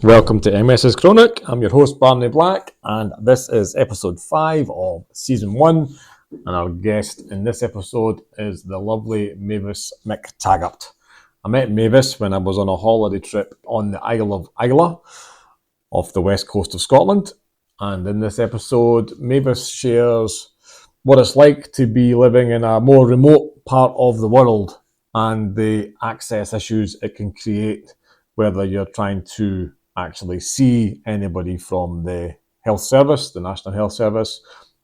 Welcome to MS's Chronic. I'm your host Barney Black, and this is episode 5 of season 1. And our guest in this episode is the lovely Mavis Mctaggart. I met Mavis when I was on a holiday trip on the Isle of Islay off the west coast of Scotland. And in this episode, Mavis shares what it's like to be living in a more remote part of the world and the access issues it can create, whether you're trying to actually see anybody from the health service, the National Health Service,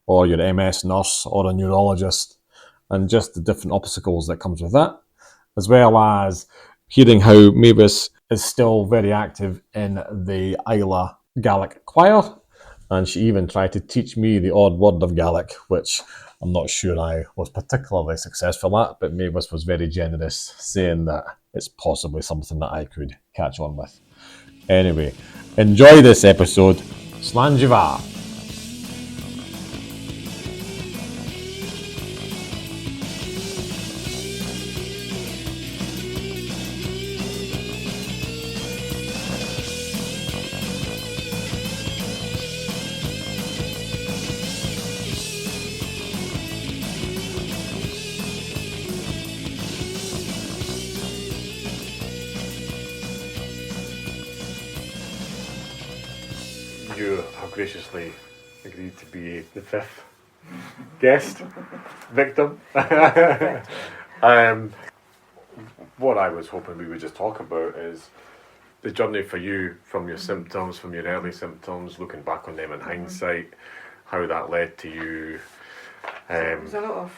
or your MS nurse or a neurologist, and just the different obstacles that comes with that, as well as hearing how Mavis is still very active in the Islay Gaelic choir, and she even tried to teach me the odd word of Gaelic, which I'm not sure I was particularly successful at, but Mavis was very generous, saying that it's possibly something that I could catch on with. Anyway, enjoy this episode. Slán Jivá. You have graciously agreed to be the 5th guest victim. What I was hoping we would just talk about is the journey for you from your symptoms, from your early symptoms, looking back on them in hindsight, how that led to you. There was a lot of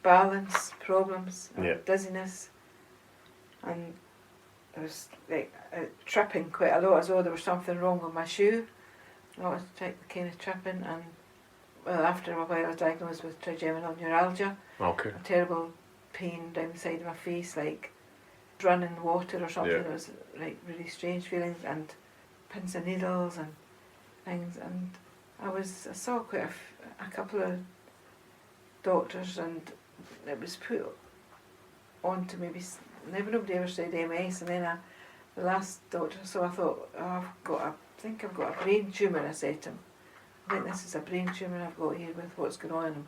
balance problems, Yeah. dizziness, and I was tripping quite a lot, as though there was something wrong with my shoe. I was kind of tripping, and after a while I was diagnosed with trigeminal neuralgia. Okay. A terrible pain down the side of my face, like running water or something. Yeah. It was like really strange feelings, and pins and needles and things. And I saw quite a couple of doctors, and it was put on to maybe nobody ever said MS, and then the last doctor I saw, I thought, I think I've got a brain tumour. I said to him, I think this is a brain tumour I've got here with what's going on.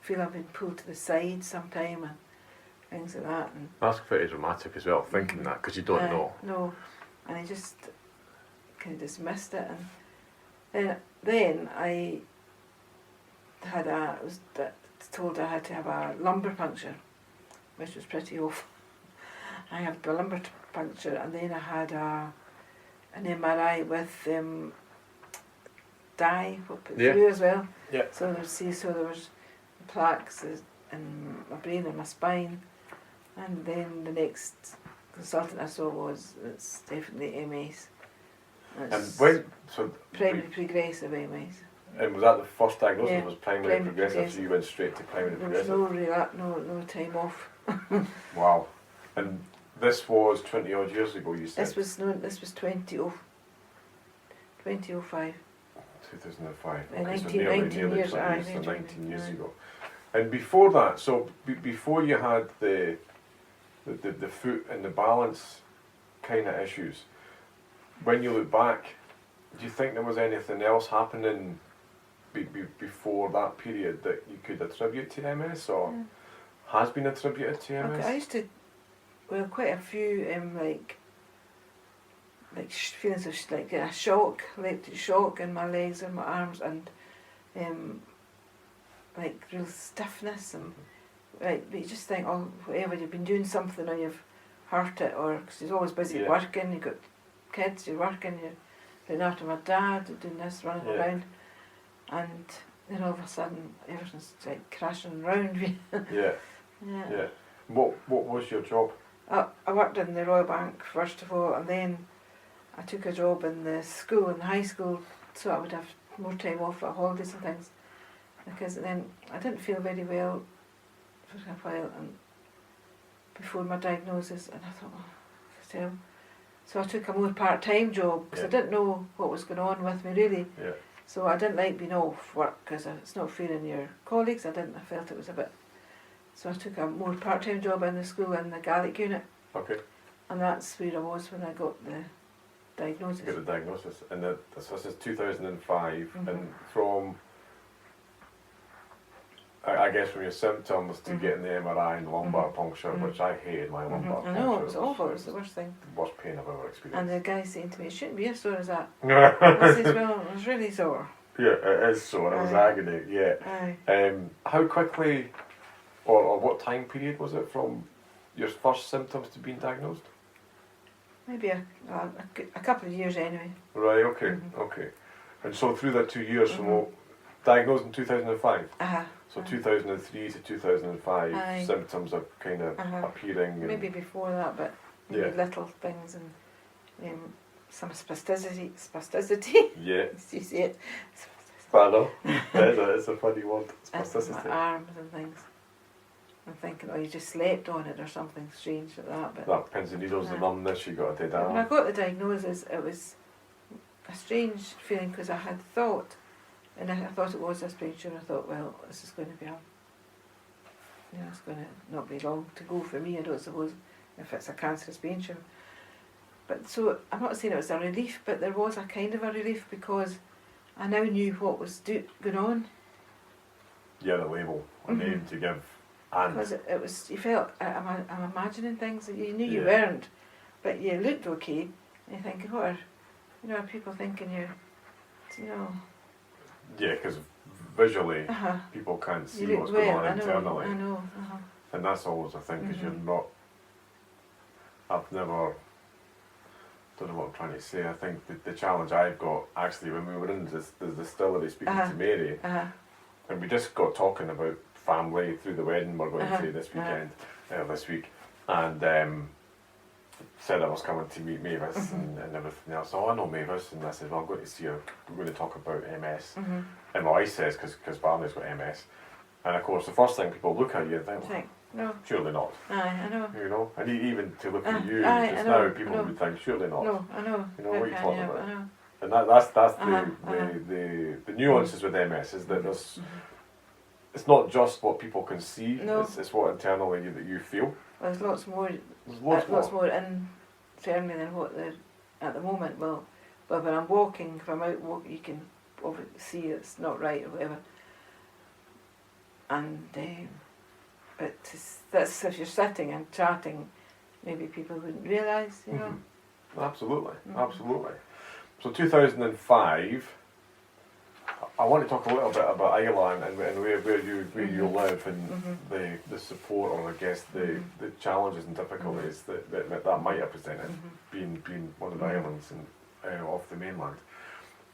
I feel I've been pulled to the side sometime and things like that. And That's pretty dramatic as well, thinking that, because you don't know. No, and I just kind of dismissed it, and then I was told I had to have a lumbar puncture, which was pretty awful. I had a lumbar puncture, and then I had an MRI with dye put through as well. Yeah. So there was plaques in my brain and my spine, and then the next consultant I saw was, it's definitely MS. It's primary progressive MS. And was that the first diagnosis? Yeah, Was primary progressive, so you went straight to primary There was progressive? no time off. Wow. And this was 20 odd years ago, you said? This was 2005. 2005. Okay, 19 years, 19 years ago. And before that, so before you had the foot and the balance kind of issues, when you look back, do you think there was anything else happening before that period that you could attribute to MS, or has been attributed to MS? Okay, I used to, quite a few feelings of like a shock, electric shock in my legs and my arms, and like real stiffness, and you just think, oh, whatever, you've been doing something or you've hurt it, or because you're always busy working, you've got kids, you're working, you're looking after my dad, you're doing this, running around, and then all of a sudden everything's like crashing around me. Yeah. What was your job? I worked in the Royal Bank first of all, and then I took a job in the high school, so I would have more time off at holidays and things, because then I didn't feel very well for a while, and before my diagnosis, and I thought, so I took a more part-time job, because I didn't know what was going on with me really. So I didn't like being off work, because it's not fair in your colleagues. I felt it was a bit. So I took a more part-time job in the school in the Gaelic unit. Okay. And that's where I was when I got the diagnosis. to get the diagnosis. And this is 2005, Mhm. and from, I guess, from your symptoms to Mhm. getting the MRI and lumbar Mhm. puncture, Mhm. which I hated my lumbar I puncture. know, it was awful, it was the worst thing. The worst pain I've ever And experienced. the guy saying to me, it shouldn't be as sore as that. I says, well, it was really sore. Yeah, it is sore, it was Aye. agony, yeah. Aye. How quickly, or what time period was it from your first symptoms to being diagnosed? Maybe a couple of years anyway. Right, okay, Mhm. okay. And so through that 2 years Mhm. from diagnosed in 2005, so Aye. 2003 to 2005, Aye. symptoms are kind of appearing. And Maybe before that, but maybe Yeah. little things and some spasticity. Yeah, You see it? I know. It's a funny word, And spasticity. my arms and things. I'm thinking, oh, you just slept on it or something strange like that. But That pins and needles, the numbness, you got a dead when I arm. got the diagnosis, it was a strange feeling because I had thought, and I thought it was a brain tumour. I thought, well, this is going to be it's going to not be long to go for me. I don't suppose if it's a cancerous brain tumour. But so I'm not saying it was a relief, but there was a kind of a relief because I now knew what was going on. Yeah, the label, a name to give. And Because it was, you felt, I'm imagining things that you knew you Yeah. weren't, but you looked okay. And you think, what are people thinking you're, yeah, because visually, uh-huh. people can't see You look what's going well, on internally. I know, uh-huh. And that's always a thing, because you're Mhm. not, I've never, don't know what I'm trying to say. I think the challenge I've got, actually, when we were in the distillery speaking to Mary, and we just got talking about family through the wedding we're going to this weekend, this week, and said I was coming to meet Mavis and everything else. Oh, I know Mavis, and I said, well, I'm going to see her. We're going to talk about MS. And my wife says, because Barney's got MS, and of course the first thing people look at you and think, well, no, surely not. I know. You know, and even to look at you I just know, now, people would think, surely not. No, I know. You know what you're talking about. I know. And that's Uh-huh, the nuances with MS is that there's, it's not just what people can see, No. it's what internally that you feel. Well, there's lots more. There's lots more. Internally than what they're at the moment. Well, when I'm walking, if I'm out walking, you can obviously see it's not right or whatever. And but that's if you're sitting and chatting, maybe people wouldn't realise, you know. Absolutely, absolutely. So 2005, I want to talk a little bit about Ireland and where you live and the support, or I guess the challenges and difficulties that might have presented, being one of the islands and off the mainland.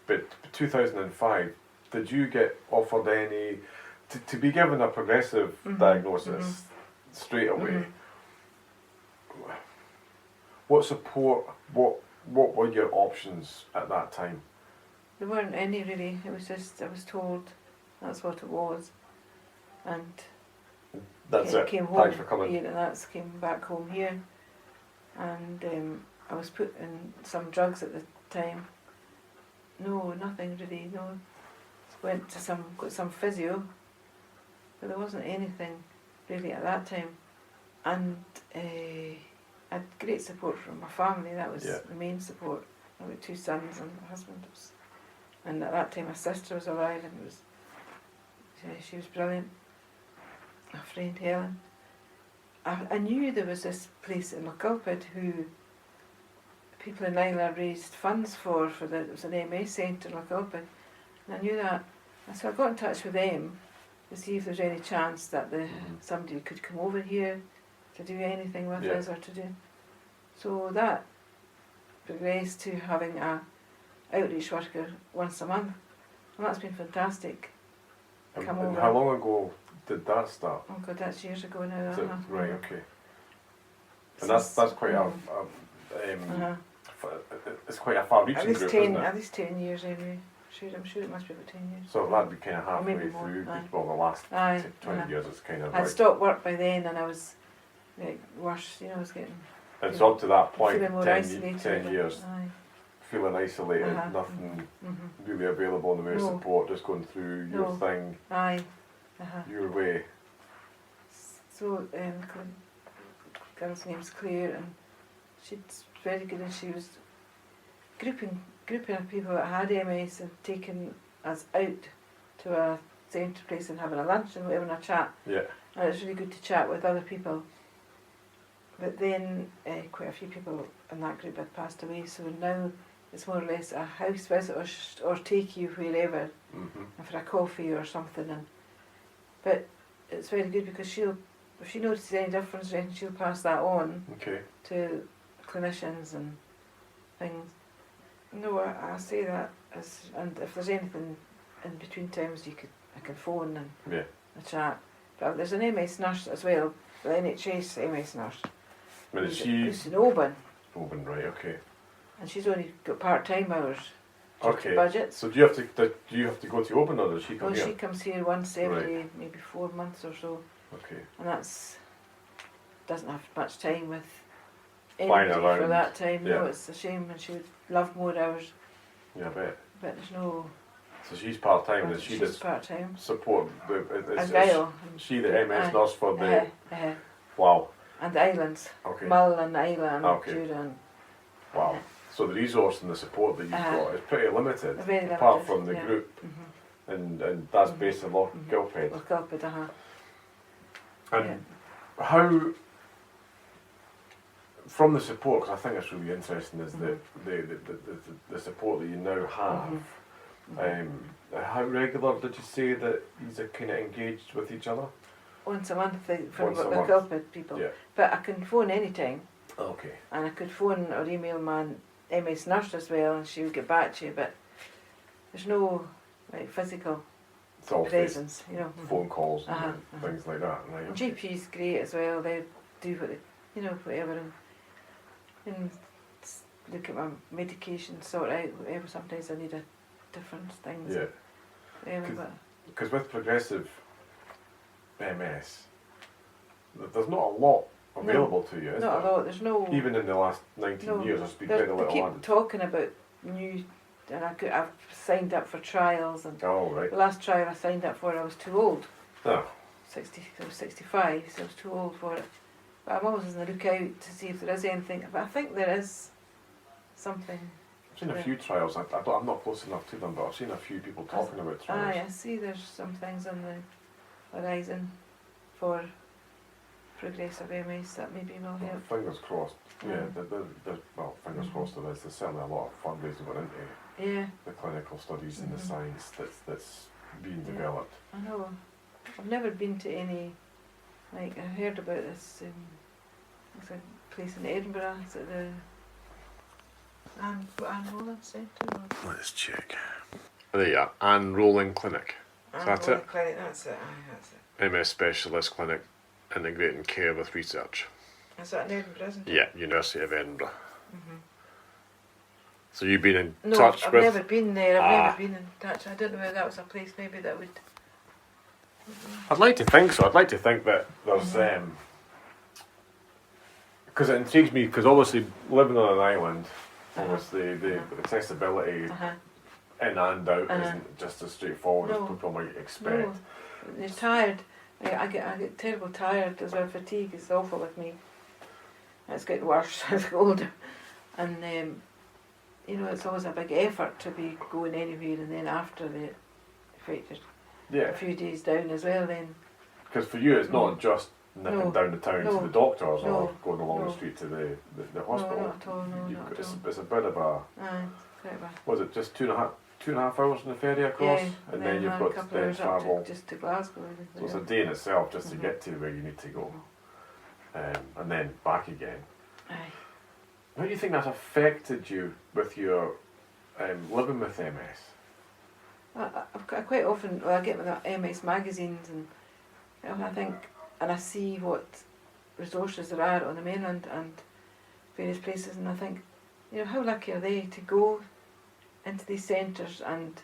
But 2005, did you get offered any to be given a progressive diagnosis straight away? What support? What were your options at that time? There weren't any really. It was just I was told that's what it was, and That's it. Came home Thanks for coming. here, and came back home here, and I was put in some drugs at the time. No, nothing really. No, went to got some physio, but there wasn't anything really at that time, and I had great support from my family. That was the main support. I got 2 sons and a husband. And at that time my sister was alive, and she was brilliant. My friend Helen. I knew there was this place in Lochgilphead who people in Islay raised funds for it was an MS centre in Lochgilphead, and I knew that. And so I got in touch with them to see if there's any chance that somebody could come over here to do anything with us or to do. So that progressed to having a outreach worker once a month, and that's been fantastic. And over. How long ago did that start? Oh God, that's years ago now. Right, okay. And that's quite it's quite a far-reaching group, isn't it? At least 10 years anyway. I'm sure it must be about 10 years. So that'd be kind of halfway more, through. aye. Well, the last 20 years is kind of I'd like. stopped work by then, and I was worse. I was getting. And so up to that point, feeling more 10 years, Aye. feeling isolated, nothing really available in the way of support, just going through your thing, your way. So girl's name's Claire, and she's very good, and she was grouping of people that had MS and taking us out to a centre place and having a lunch and whatever and a chat. Yeah. And it's really good to chat with other people. But then quite a few people in that group had passed away, so now it's more or less a house visit or take you wherever for a coffee or something. But it's very good because if she notices any difference, then she'll pass that on to clinicians and things. No, I say that and if there's anything in between times, I can phone and a chat. But there's an MS nurse as well, the NHS MS nurse. But is she? Who's in Oban. Oban, right? Okay. And she's only got part-time hours. Okay. Budgets. So do you have to go to Oban, or does she come here? She comes here once every maybe 4 months or so. Okay. And doesn't have much time with Flying anybody around. for that time. Yeah. No, it's a shame, and she would love more hours. Yeah, I bet. But there's no. So she's part time, and she She's does part-time. support Argyll. she the MS nurse for the wow. And the islands. Okay. Mull and Islay and Jura and wow. So the resource and the support that you've got is pretty limited, very limited, apart from the group, and that's based in Lochgilphead. Lochgilphead, And how, from the support, because I think it's really interesting, is the support that you now have. How regular did you say that you're kind of engaged with each other? Once a month for Once a month. Lochgilphead people. Yeah. But I can phone anytime. Okay. And I could phone or email my MS nurse as well, and she would get back to you. But there's no physical It's all presence, phone calls and things like that. Right, okay. GP's great as well. They do what they, whatever, and look at my medication, sort out whatever. Sometimes I need different things. Yeah. Because with progressive MS, there's not a lot available to you, is not there? a lot. There's no. Even in the last 19 years, there's been very little They keep added. talking about new, and I've signed up for trials, and right. the last trial I signed up for, I was too old. Oh. I was 65, so I was too old for it. But I'm always on the lookout to see if there is anything. But I think there is something. I've seen a few trials. I'm not close enough to them, but I've seen a few people talking about trials. I see there's some things on the horizon for progressive MS that maybe will help. Fingers crossed. Yeah, fingers crossed there is. There's certainly a lot of fundraising going into the clinical studies and the science that's being developed. I know. I've never been to any, I heard about this, it's a place in Edinburgh, is it the Anne Rowland Centre? Let's check. There you are, Anne Rowland Clinic. That's it? Clinic, that's it. MS Specialist Clinic, Integrating Care with Research. Is that in Edinburgh, isn't it? Yeah, University of Edinburgh. So you've been in No, touch I've with... never been there. I've never been in touch. I didn't know whether that was a place maybe that would... I'd like to think so. I'd like to think that there's... Because it intrigues me, because obviously living on an island, obviously the accessibility in and out isn't just as straightforward as people might expect. No, you're tired. I get terrible tired as well. Fatigue is awful with me. It's getting worse as I get older. And it's always a big effort to be going anywhere, and then after the effect, a few days down as well then. Because for you it's not just nipping down the town to the doctors or going along the street to the hospital. No, not at all, not at all. It's a bit of a... Was it just two and a half hours on the ferry across? And then you've got to then travel... just to Glasgow. So it's a day in itself just to get to where you need to go. And then back again. How do you think that's affected you with your living with MS? I quite often, I get my MS magazines and I think, and I see what resources there are on the mainland and various places, and I think, how lucky are they to go into these centres and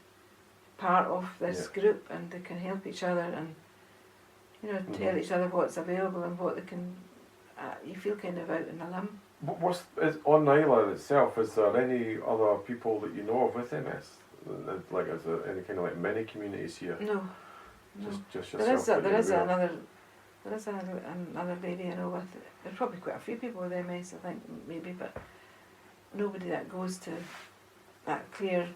part of this group, and they can help each other and tell each other what's available and what they can. You feel kind of out in a limb. Is on the island itself, is there any other people that you know of with MS? Like, is there any kind of mini communities here? No. Just yourself. There is another lady I know with. There's probably quite a few people with MS, I think, maybe, but nobody that goes to clear,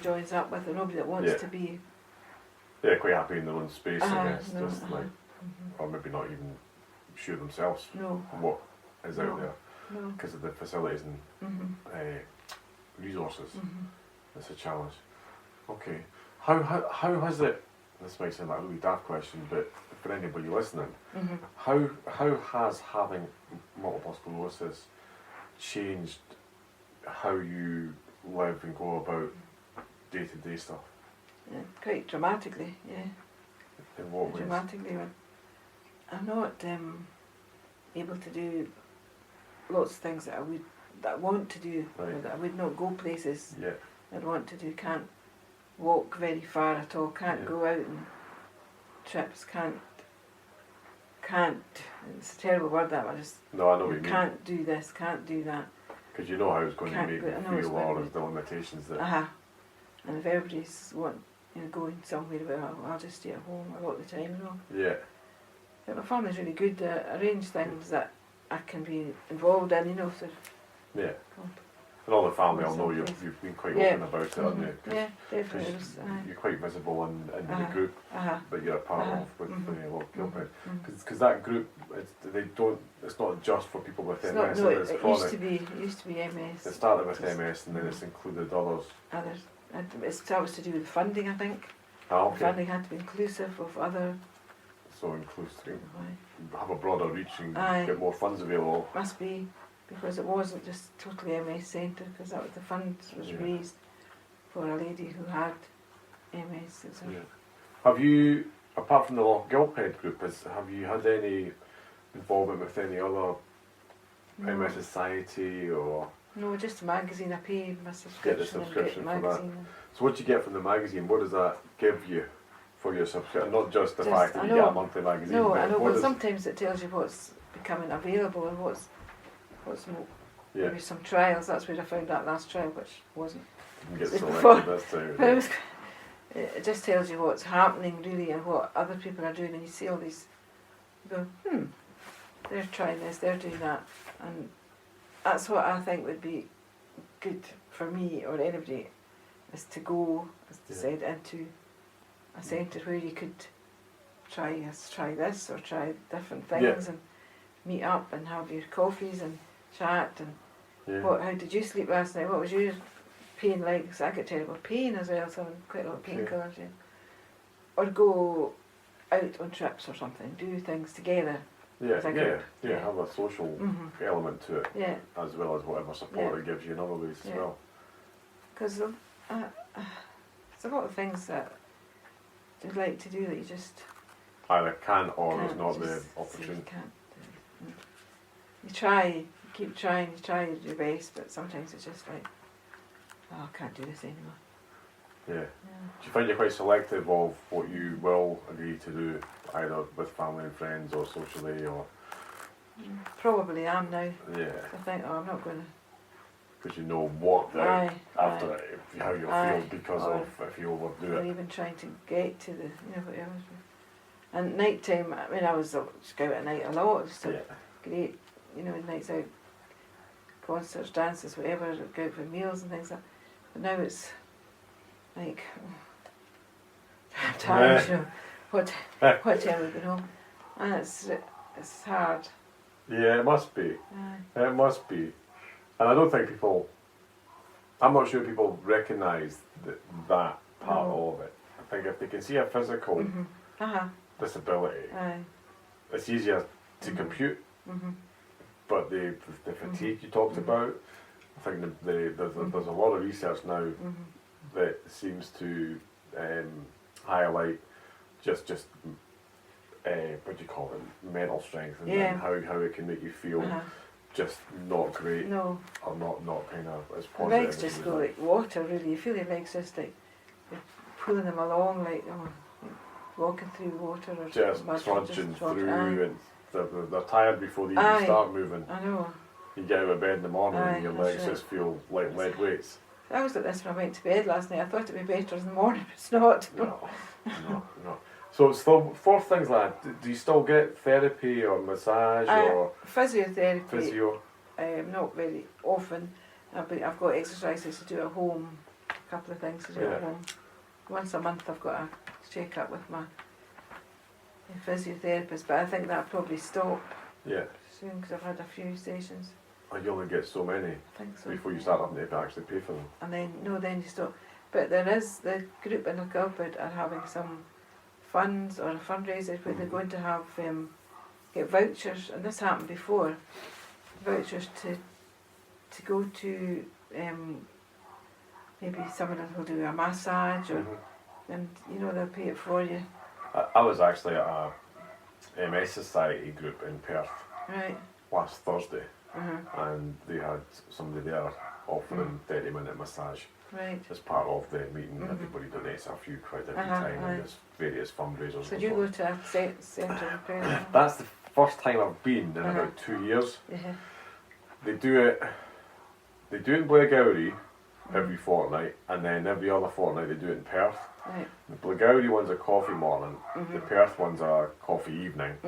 joins up with, or nobody that wants to be. Yeah, quite happy in their own space, I guess. No, Just like, or maybe not even sure themselves what is out there because of the facilities and resources. It's a challenge. Okay, how has it? This might sound like a really daft question, but for anybody listening, how has having multiple sclerosis changed how you live and go about day-to-day stuff? Yeah, quite dramatically, yeah. In what ways? Dramatically, I'm not able to do lots of things that I want to do, or that I would not go places I'd want to do. Can't walk very far at all. Can't go out on trips. Can't. It's a terrible word that. I just. No, I know what you mean. Can't do this. Can't do that. Because you know how it's going to make you feel, or the limitations that. And if everybody's going somewhere, well, I'll just stay at home a lot of the time, Yeah. But my family's really good to arrange things that I can be involved in, if they're. Yeah. And all the family will know you've been quite open about it, haven't you? Yeah, definitely. You're quite visible in the group that you're a part of with Lochgilphead. Because that group, it's not just for people with MS, it's chronic. It used to be MS. It started with MS and then it's included others. That was to do with funding, I think. Okay. Funding had to be inclusive of other. So inclusive, have a broader reach and get more funds available. Must be, because it wasn't just totally MS Centre, because that was the fund was raised for a lady who had MS. Have you, apart from the Lochgilphead group, have you had any involvement with any other MS Society or? No, just a magazine. I pay my subscription. Get the subscription and get the magazine. So what do you get from the magazine? What does that give you for your subscription? Not just the fact that you get a monthly magazine. No, I know. But sometimes it tells you what's becoming available and what's maybe some trials. That's where I found that last trial, which wasn't. You get selected this time. It just tells you what's happening really and what other people are doing, and you see all these. You go, they're trying this, they're doing that, and that's what I think would be good for me or anybody, is to go, as I said, into a centre where you could try this or try different things and meet up and have your coffees and chat and how did you sleep last night? What was your pain like? Because I get terrible pain as well, so I'm quite a lot of painkillers. Or go out on trips or something, do things together. Have a social element to it, as well as whatever support it gives you in other ways as well. Because there's a lot of things that you'd like to do that you just either can or there's not the opportunity. You try, you keep trying, you try your best, but sometimes it's just like, I can't do this anymore. Yeah. Do you find you're quite selective of what you will agree to do, either with family and friends or socially, or? Probably am now. Yeah. I think, I'm not going to. Because you know what after it, how you'll feel because of if you overdo it. Or even trying to get to the, whatever. And night time, I was just go out at night a lot. It was so great, nights out, concerts, dances, whatever, go out for meals and things like that. But now it's like, I'm tired, what time we go home? And it's hard. Yeah, it must be. It must be. And I don't think I'm not sure people recognise that part of it. I think if they can see a physical disability, it's easier to compute. But the fatigue you talked about, I think there's a lot of research now that seems to highlight just what do you call it, mental strength, and how it can make you feel just not great, or not kind of as positive. The legs just go like water, really. You feel your legs just like you're pulling them along, like walking through water, or just trudging through, and they're tired before they even start moving. I know. You get out of bed in the morning and your legs just feel like lead weights. I was like this when I went to bed last night. I thought it'd be better in the morning, but it's not. No. So it's still for things like that. Do you still get therapy or massage or physiotherapy? Physio. Not very often, but I've got exercises to do at home a couple of things to do at home. Once a month I've got a check-up with my physiotherapist, but I think that'll probably stop soon because I've had a few sessions. And you only get so many I think so. before you start having to actually pay for them. And then you stop. But there is, the group in Lochgilphead are having some funds or a fundraiser where they're going to have, get vouchers, and this happened before, vouchers to go to, maybe someone will do a massage, or, and they'll pay it for you. I was actually at a MS Society group in Perth last Thursday, and they had somebody there offering 30-minute massage as part of the meeting. Everybody donates a few quid every time, and there's various fundraisers. So do you go to a centre in Perth? That's the first time I've been in about 2 years. They do it in Blairgowrie every fortnight, and then every other fortnight they do it in Perth. The Blairgowrie one's a coffee morning, the Perth one's a coffee evening,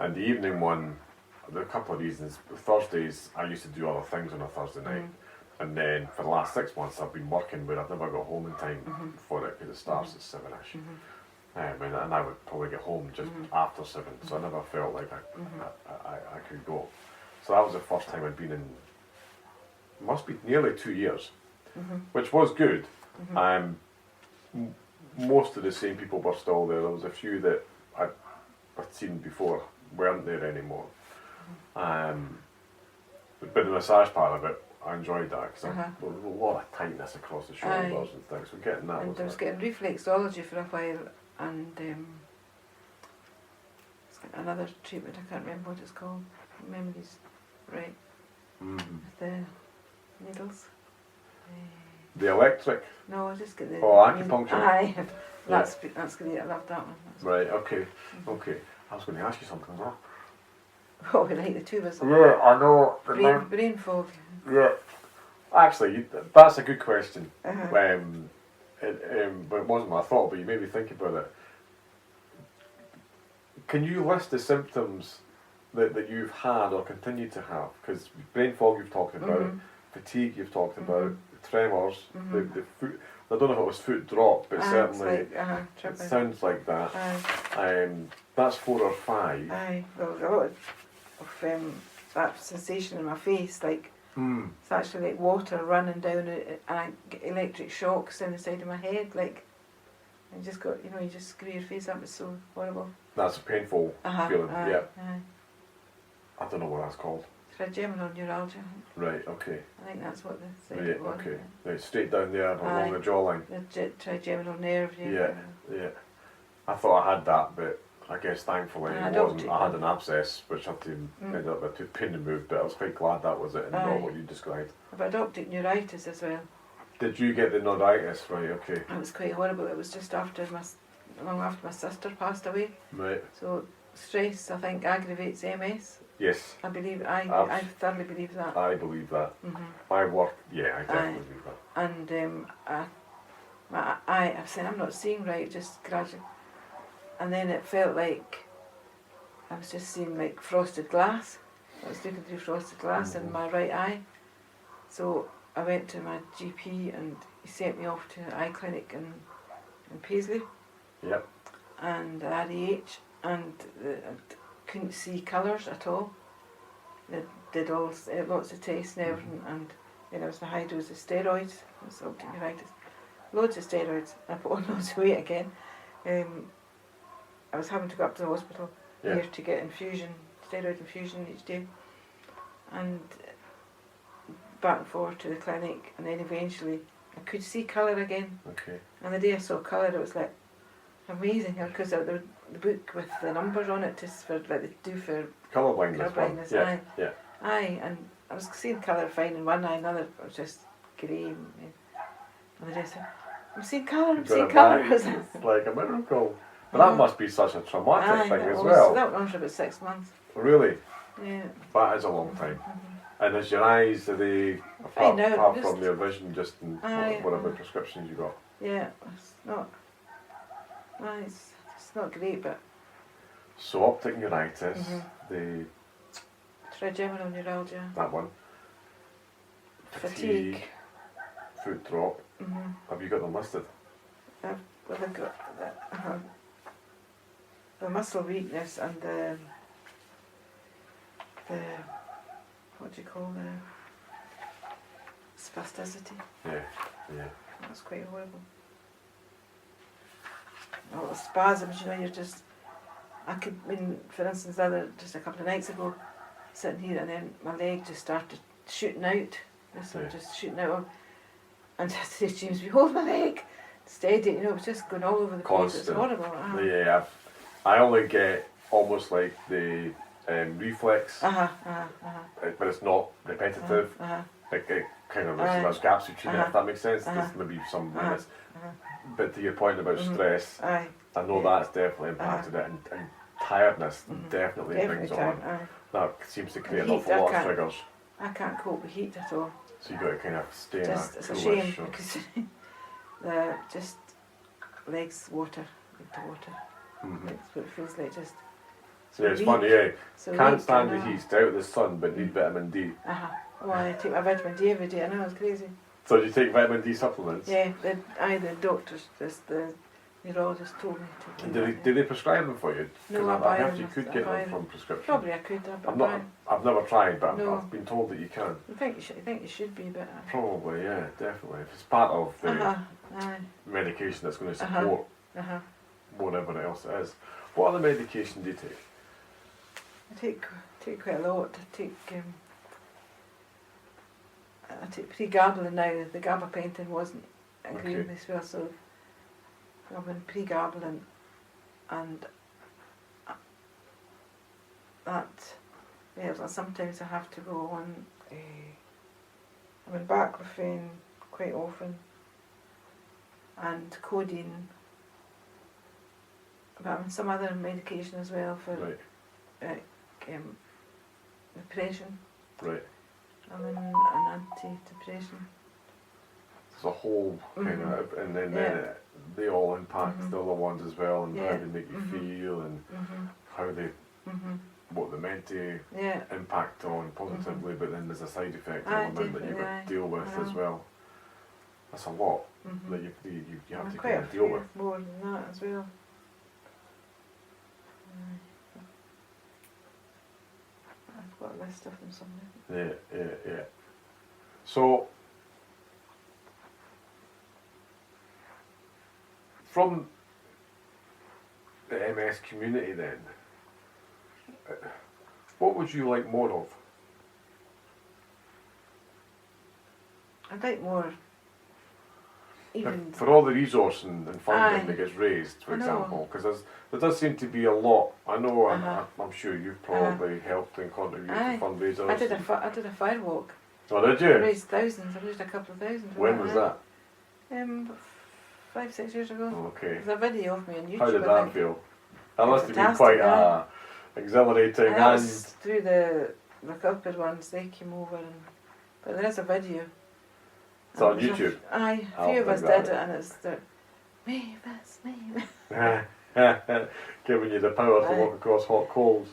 and the evening one, there are a couple of reasons. Thursdays I used to do other things on a Thursday night, and then for the last 6 months I've been working where I've never got home in time for it because it starts at 7ish. And I would probably get home just after 7, so I never felt like I could go. So that was the first time I'd been in, must be nearly 2 years, which was good. Most of the same people were still there. There was a few that I'd seen before weren't there anymore. But the massage part of it, I enjoyed that because there was a lot of tightness across the shoulders and things. So getting that and I was getting reflexology for a while, and another treatment, I can't remember what it's called. Memories, right? With the needles. The electric? No, I just get the... Oh, acupuncture? Aye. That's great, I love that one. Right, okay. I was going to ask you something as well. Oh, we like the two of us. Yeah, I know. Brain fog. Yeah. Actually, that's a good question. But it wasn't my thought, but you made me think about it. Can you list the symptoms that you've had or continue to have? Because brain fog you've talked about, fatigue you've talked about, tremors, the foot. I don't know if it was foot drop, but certainly it sounds like that. That's 4 or 5. Aye, well, a lot of that sensation in my face, like it's actually like water running down it, and I get electric shocks down the side of my head, like I just got, you just screw your face up. It's so horrible. That's a painful feeling. Aye. I don't know what that's called. Trigeminal neuralgia. Right, okay. I think that's what they say. Right, okay. Right, straight down there along the jawline. The trigeminal nerve. Yeah. I thought I had that, but I guess thankfully it wasn't. I had an abscess which had to end up with a pin removed, but I was quite glad that was it and not what you described. I've had optic neuritis as well. Did you get the neuritis? Right, okay. It was quite horrible. It was just long after my sister passed away. Right. So stress, I think, aggravates MS. Yes. I believe. I thoroughly believe that. I believe that. My work, I definitely believe that. And I've said I'm not seeing right, just gradually. And then it felt like I was just seeing like frosted glass. I was looking through frosted glass in my right eye. So I went to my GP and he sent me off to an eye clinic in Paisley. Yep. And REH, and I couldn't see colours at all. They did lots of tests and everything, and then I was on a high dose of steroids. It was optic neuritis. Loads of steroids. I put on loads of weight again. I was having to go up to the hospital here to get steroid infusion each day, and back and forth to the clinic, and then eventually I could see colour again. Okay. And the day I saw colour, it was like amazing, because the book with the numbers on it, just for like they do for colour blindness. Aye, and I was seeing colour fine in one eye, another was just grey. And the day I said, I'm seeing colour. It's like a miracle. But that must be such a traumatic thing as well. That went on for about 6 months. Really? Yeah. That is a long time. And as your eyes, are they, apart from your vision, just in whatever prescriptions you got? Yeah, it's not. It's not great, but. So optic neuritis, the trigeminal neuralgia. That one. Fatigue. Foot drop. Have you got them listed? Well, I've got the muscle weakness and the what do you call the spasticity. Yeah. That's quite horrible. All the spasms, you're just. For instance, just a couple of nights ago, sitting here, and then my leg just started shooting out. This one just shooting out, and I said, James, behold my leg, steady. It was just going all over the place. It's horrible. Yeah, I only get almost like the reflex, but it's not repetitive. It kind of there's gaps between it, if that makes sense. There's maybe some minutes. But to your point about stress, I know that's definitely impacted it, and tiredness definitely brings it on. That seems to create an awful lot of triggers. I can't cope with heat at all. So you've got to kind of stay in It's a shame because just legs water, into water. That's what it feels like. Just so it's weak. funny, So can't weak, stand the heat, stay out of the sun, but need vitamin D. Well, I take my vitamin D every day. I know, it's crazy. So do you take vitamin D supplements? Yeah, the doctors, the neurologist told me to take And did they prescribe them for you? No, I heard you could get them from prescription. Probably I could. I've never tried, but No. I've been told that you can. I think you should be, but Probably, yeah, definitely. If it's part of the medication that's going to support whatever else it is. What other medication do you take? I take quite a lot. I take pregabalin now. The gabapentin wasn't agreeing with me well, so I'm on pregabalin, and that. Yeah, sometimes I have to go on. I'm on baclofen quite often, and codeine. But I'm on some other medication as well for depression. Right. I'm on an antidepressant. There's a whole kind of, and then they all impact the other ones as well, and how they make you feel, and how they, what they're meant to impact on positively, but then there's a side effect element that you've got to deal with as well. That's a lot that you have to kind of deal with. More than that as well. I've got a list of them somewhere. Yeah. So, from the MS community then, what would you like more of? I'd like more. Even for all the resource and funding that gets raised, for example, because there does seem to be a lot. I know, I'm sure you've probably helped and contributed to fundraisers. I did a firewalk. Oh, did you? I raised thousands. I raised a couple of thousand. When was that? 5-6 years ago. Okay. There's a video of me on YouTube. How did that feel? That must have been quite exhilarating. And that was through the Lochgilphead ones. They came over, but there is a video. It's on YouTube. A few of us did it, and it's the Mavis. Giving you the power to walk across hot coals.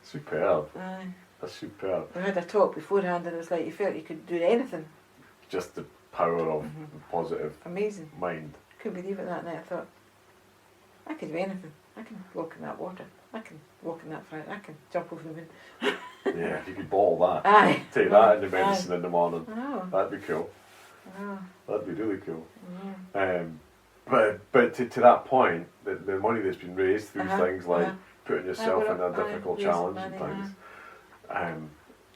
Superb. That's superb. We had a talk beforehand, and it was like you felt you could do anything. Just the power of positive amazing mind. Couldn't believe it that night. I thought, I can do anything. I can walk in that water. I can walk in that fire. I can jump over the moon. Yeah, if you could bottle that. Take that into medicine in the morning. That'd be cool. That'd be really cool. But to that point, the money that's been raised through things like putting yourself in a difficult challenge and things.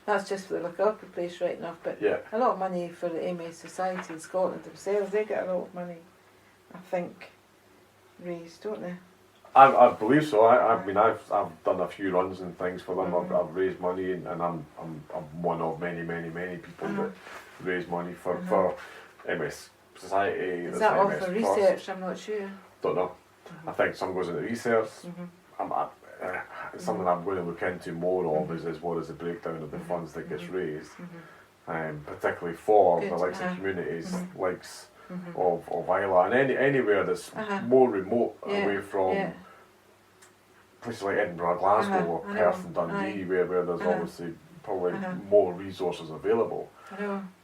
That's just for the Lochgilphead place right enough, but a lot of money for the MS Society in Scotland themselves. They get a lot of money, I think, raised, don't they? I believe so. I mean, I've done a few runs and things for them. I've raised money, and I'm one of many people that raise money for MS Society. Is that all for research? I'm not sure. Don't know. I think some goes into research. Something I'm going to look into more of is what is the breakdown of the funds that gets raised, particularly for the likes of communities, likes of Islay, and anywhere that's more remote away from places like Edinburgh, Glasgow, or Perth and Dundee, where there's obviously probably more resources available.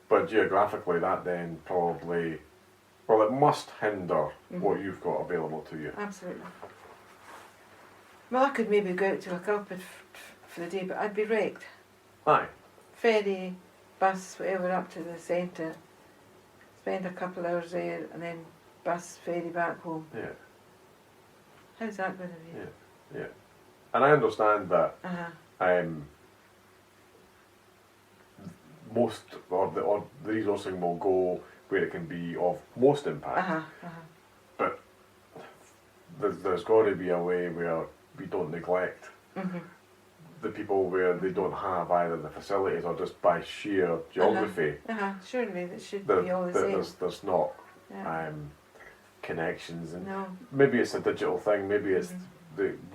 But geographically, that then probably Well, it must hinder Mhm. what you've got available to you. Absolutely. Well, I could maybe go out to Lochgilphead for the day, but I'd be raked. Aye. Ferry, bus, whatever, up to the centre, spend a couple hours there, and then bus, ferry back home. Yeah. How's that going to be? Yeah. And I understand that most or the resourcing will go where it can be of most impact. But there's got to be a way where we don't neglect the people where they don't have either the facilities or just by sheer geography. Surely that should be all the same. There's not connections, and maybe it's a digital thing. Maybe it's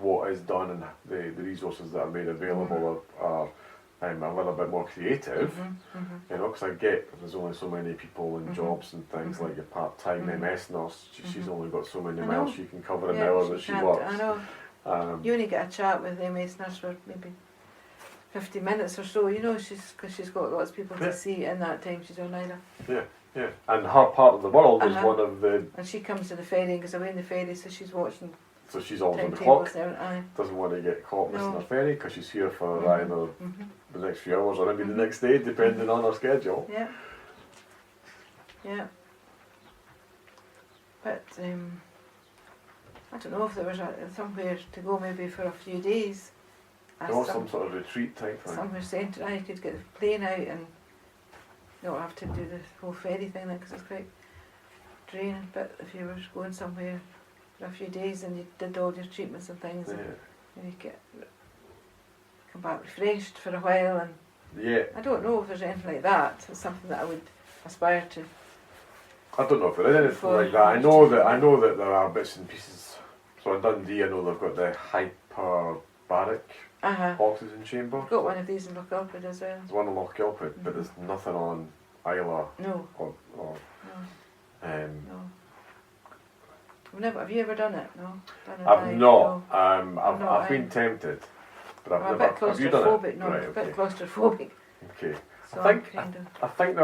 what is done and the resources that are made available are a little bit more creative. You know, because I get there's only so many people in jobs and things like your part-time MS nurse. She's only got so many miles she can cover an hour that she works. I know. You only get a chat with the MS nurse for maybe 50 minutes or so, you know, because she's got lots of people to see in that time she's on either. Yeah. And her part of the world is one of the... And she comes to the ferry and goes away in the ferry, so she's watching. So she's always on the clock. There, doesn't want to get caught missing her ferry because she's here for either the next few hours or maybe the next day, depending on her schedule. Yeah. But I don't know if there was somewhere to go maybe for a few days. Some sort of retreat type thing. Somewhere centre, I could get the plane out and not have to do the whole ferry thing because it's quite draining. But if you were going somewhere for a few days and you did all your treatments and things, and you come back refreshed for a while, and I don't know if there's anything like that. It's something that I would aspire to. I don't know if there is anything like that. I know that there are bits and pieces. So in Dundee, I know they've got the hyperbaric oxygen chamber. I've got one of these in Lochgilphead as well. There's one in Lochgilphead, but there's nothing on Islay. No. No. Have you ever done it? No. I've not. I've been tempted, but I've never. A bit Have you done it? claustrophobic. No, Right, a bit claustrophobic. Okay. So I think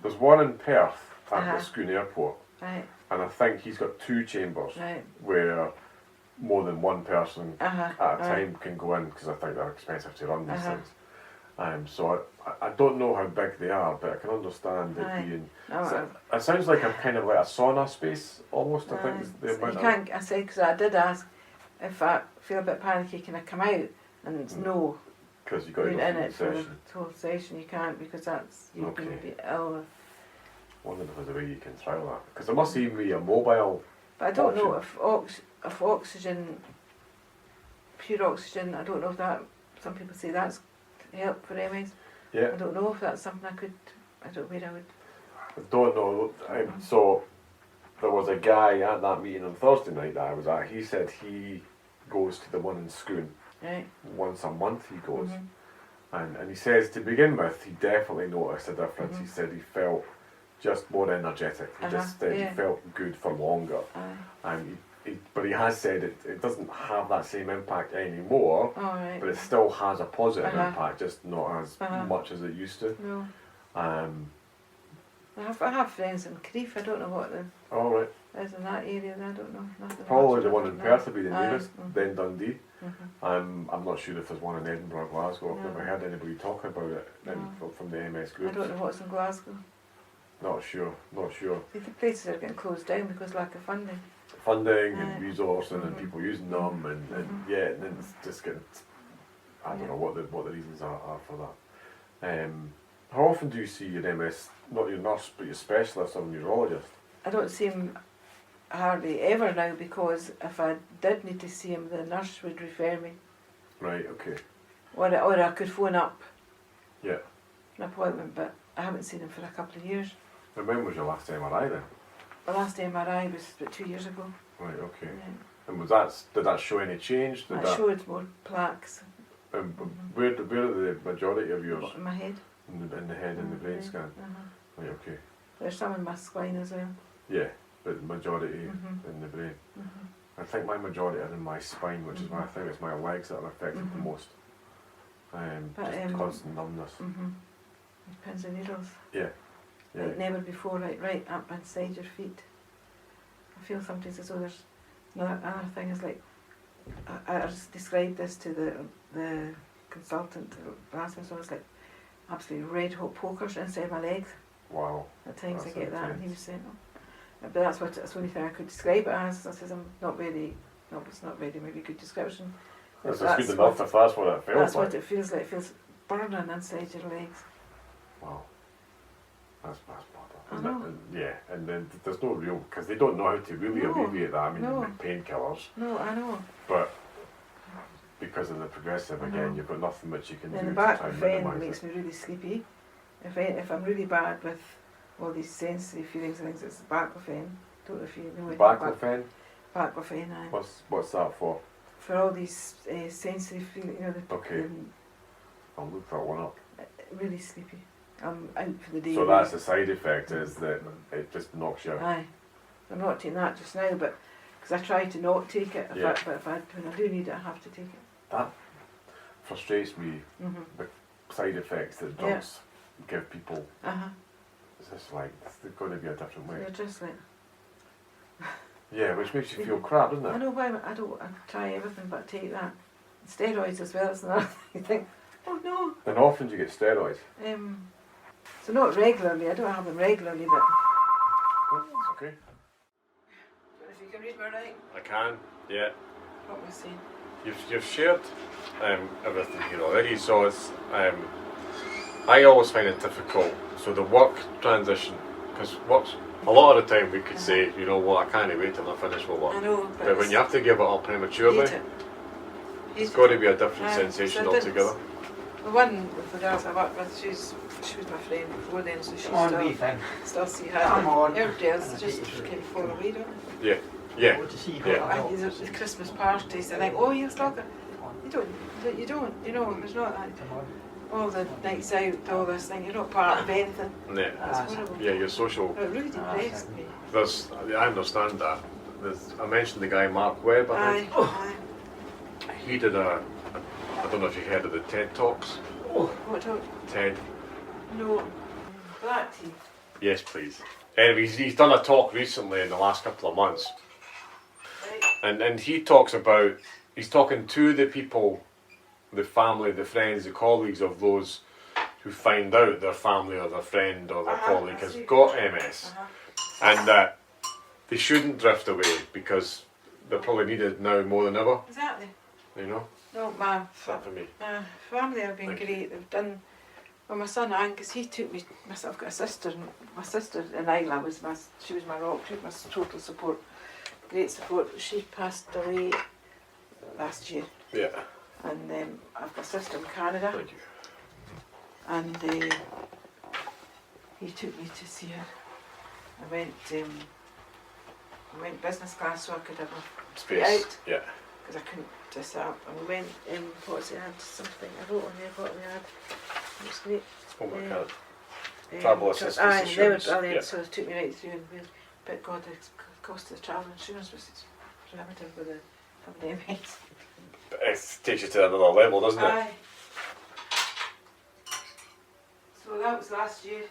there's one in Perth at the Scone Airport, right. and I think he's got 2 chambers Right. where more than one person at a right. time can go in, because I think they're expensive to run these things. So I don't know how big they are, but I can understand it being. It sounds like I'm kind of like a sauna space almost. I think is the amount. You can't. I said because I did ask if I feel a bit panicky, can I come out? And it's no. Because you got to You're go in through it the for session. the whole session. You can't because that's you can be ill. I wonder if there's a way you can trial that, because there must even be a mobile. But I don't know if oxygen, pure oxygen. I don't know if that. Some people say that's help for MS. Yeah. I don't know if that's something I could. I don't know where I would. I don't know. So there was a guy at that meeting on Thursday night that I was at. He said he goes to the one in Scone. Right. Once a month he goes. And he says to begin with he definitely noticed a difference. He said he felt just more energetic. He just said he felt good for longer. But he has said it doesn't have that same impact anymore, but it still has a positive impact, just not as much as it used to. No. I I have friends in Kintyre. I don't know what is in that area. I don't know. Nothing probably much the one in Perth would be the nearest, mm-hmm. then Dundee. I'm not sure if there's one in Edinburgh or Glasgow. I've never heard anybody talking about it from the MS I groups. don't know what's in Glasgow. Not sure. The places are getting closed down because lack of funding. Funding and resourcing and people using them and then it's just getting. I don't know what the reasons are for that. How often do you see your MS, not your nurse, but your specialist or neurologist? I don't see him hardly ever now because if I did need to see him, the nurse would refer me. Right. Okay. Or I could phone up. Yeah. An appointment, but I haven't seen him for a couple of years. And when was your last MRI then? The last MRI was about 2 years ago. Right. Okay. Yeah. And did that show any change? It showed more plaques. Where are the majority of yours? In my head. In the head and the brain scan. Right. Okay. There's some in my spine as well. Yeah, but the majority in the brain. I think my majority are in my spine, which is why I think it's my legs that are affected the most. Just constant numbness. Pins and needles. Yeah. Yeah. like never before, like right up inside your feet. I feel sometimes as though there's another thing is like, I just described this to the consultant last time, so it's like absolutely red hot pokers inside my legs. Wow. At times That's I get that, and he intense. was saying, oh. But that's the only thing I could describe it as. I says I'm not very, no, it's not very maybe good description. That's That's good enough if that's what it feels That's like. what it feels like. It feels burning inside your legs. Wow. That's bad. I Isn't it? know. And, yeah, and then there's no real, because they don't know how to really No, alleviate that. I mean, no. they make painkillers, No, I know. but because of the progressive, I again, know. you've got nothing much you can And do the to try back and of end minimise makes it. me really sleepy. If I'm really bad with all these sensory feelings and things, it's the baclofen. Don't know if you know anything about Baclofen? baclofen. Aye. What's that for? For all these sensory feelings, you know, Okay. I'll look that one up. really sleepy. I'm out for the day. So that's the side effect, is that it just knocks you out. Aye. I'm not taking that just now, but because I try to not take it, Yeah. but when I do need it, I have to take it. That frustrates me, Mm-hmm. the side effects that Yeah. drugs give people. Uh-huh. It's just like, there's going to be a different way. You're just like, Yeah, which makes you feel crap, doesn't I it? know why I try everything but take that. Steroids as well, it's another thing. You think, oh no. And often you get steroids. So not regularly, I don't have them regularly, but Oh, it's okay. if you can read my writing, I can, yeah. what am I saying? You've shared everything here already, so it's I always find it difficult. So the work transition, because work's a lot of the time we could say, you know what, I can't wait till I finish my I work. know, But when you have to give it up prematurely, it's got to be a different sensation altogether. The one with the girls I worked with, she was my friend before then, so she still see her. Come on. Everybody else just kind of fall away, don't they? Yeah, yeah. Go to see Yeah. her. The Christmas parties, they're like, oh, you're stalking. You don't, you know, there's not that. Come on. All the nights out, all this thing, you're not part of anything. Yeah, That's horrible. yeah, your social. It really depressed me. I understand that. I mentioned the guy Mark Webb, I think. Aye. He did I don't know if you heard of the TED Talks. What talk? TED. No. Black tea. Yes, please. Anyway, he's done a talk recently in the last couple of months. Right. And he talks about, he's talking to the people, the family, the friends, the colleagues of those who find out their family or their friend or their colleague has got MS. And that they shouldn't drift away because they're probably needed now more than ever, Exactly. you know? No, my That for me. family have been Thank you. great. They've done. Well, my son Angus, he took me. I've got a sister. And my sister in Islay she was my rock. She was my total support, great support. She passed away last year, Yeah. and I've got a sister in Canada, Thank you. and he took me to see her. I went business class so I could have a Space. out. Yeah. because I couldn't just up. And we went in, what was it, I had something, I wrote on there what we had. It was great. Oh my Yeah. God. Travel assistance Aye, they were insurance, brilliant, yeah. so they took me right through and Wales. But God, the cost of the travel insurance was prohibitive with the pandemic. It takes you to another level, doesn't it? Aye. So that was last year.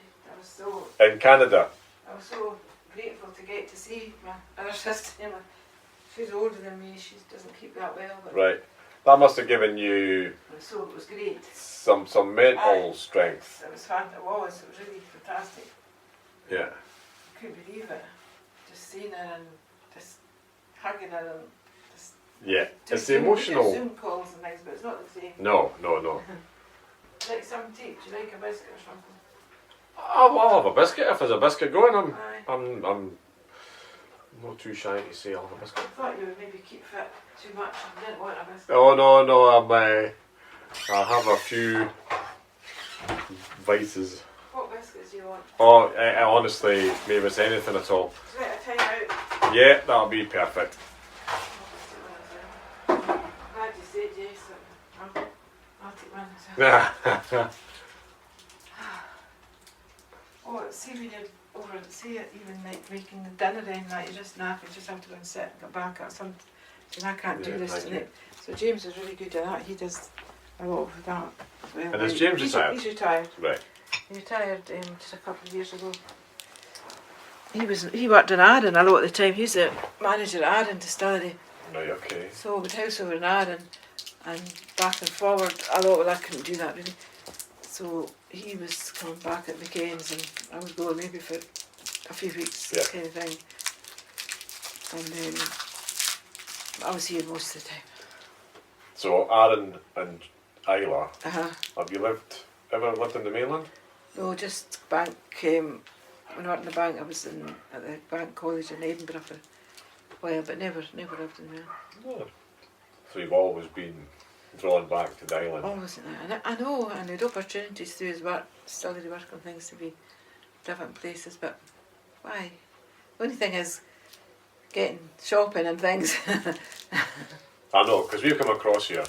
In Canada. I was so grateful to get to see my other sister. She's older than me, she doesn't keep that well. But Right. That must have given you so it was great. some mental Aye. strength. It was fun, it was really fantastic. Yeah. I couldn't believe it. Just seeing her and just hugging her and just Yeah. do It's Zoom, emotional. we do Zoom calls and things, but it's not the same. No. Like some tea, do you like a biscuit or something? I'll have a biscuit if there's a biscuit going. Aye. I'm not too shy to say I'll have a I biscuit. thought you would maybe keep fit too much and didn't want a biscuit. Oh no, I have a few vices. What biscuits do you want? Oh, honestly, Mavis, anything at all. Is it a time out? Yeah, that'll be perfect. I'm glad you said yes. I'll take one as well. Oh, see when you're over, see it even like making the dinner then, like you're just napping, you just have to go and sit and get back at some, and I can't do Yeah, this thank tonight. So James is really good at that, he does a lot of that as well. And is Like, James he's retired? He's retired. Right. He retired just a couple of years ago. He worked in Arran a lot at the time. He's the manager at Arran Distillery. Right, okay. So we'd house over in Arran and back and forward a lot. Well, I couldn't do that really. So he was coming back at weekends, and I would go maybe for a few weeks, kind of thing. And then I was here most of the time. So Arran and Islay, have you ever lived in the mainland? No, just bank. When I worked in the bank, I was at the bank college in Edinburgh for a while, but never lived in there. No. So you've always been drawn back to the island? Always in there. And I know, and I had opportunities through his work, study work and things, to be different places, but why? The only thing is getting shopping and things. I know, because we've come across here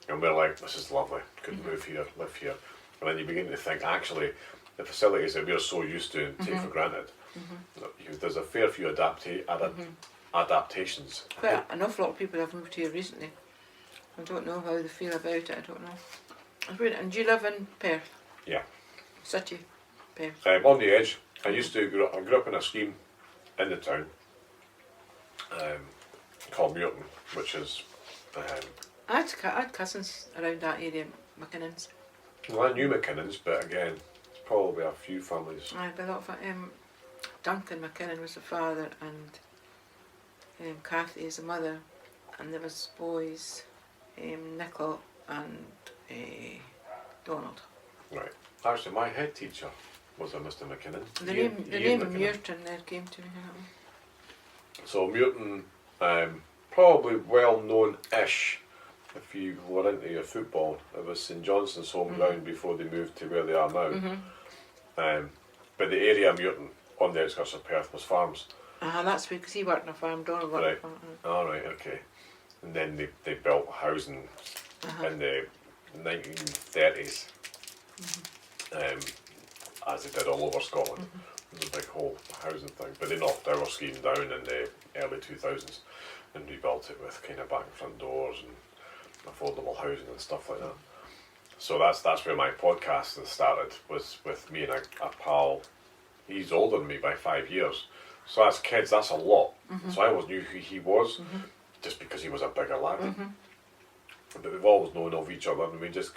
and we're like, this is lovely, could move here, live here. And then you begin to think, actually, the facilities that we're so used to and take for granted, there's a fair few adaptations. But an awful lot of people have moved here recently. I don't know how they feel about it, I don't know. And do you live in Perth? Yeah. City, Perth? On the edge. I grew up in a scheme in the town called Muirton, which is... I had cousins around that area, McKinnon's. Well, I knew McKinnon's, but again, it's probably a few families. Aye, but a lot of Duncan McKinnon was the father, and Kathy is the mother, and there was boys, Nicol and Donald. Right. Actually, my head teacher was a Mr. McKinnon. The name of Muirton there came to me. So Muirton, probably well known-ish if you were into your football. It was St Johnson's home ground before they moved to where they are now. But the area of Muirton on the outskirts of Perth was farms. That's because he worked on a farm, Donald worked on a farm. All right, okay. And then they built housing in the 1930s, as they did all over Scotland. It was a big whole housing thing. But they knocked our scheme down in the early 2000s and rebuilt it with kind of back and front doors and affordable housing and stuff like that. So that's where my podcast started, was with me and a pal. He's older than me by 5 years. So as kids, that's a lot. So I always knew who he was, just because he was a bigger lad. But we've always known of each other, and we just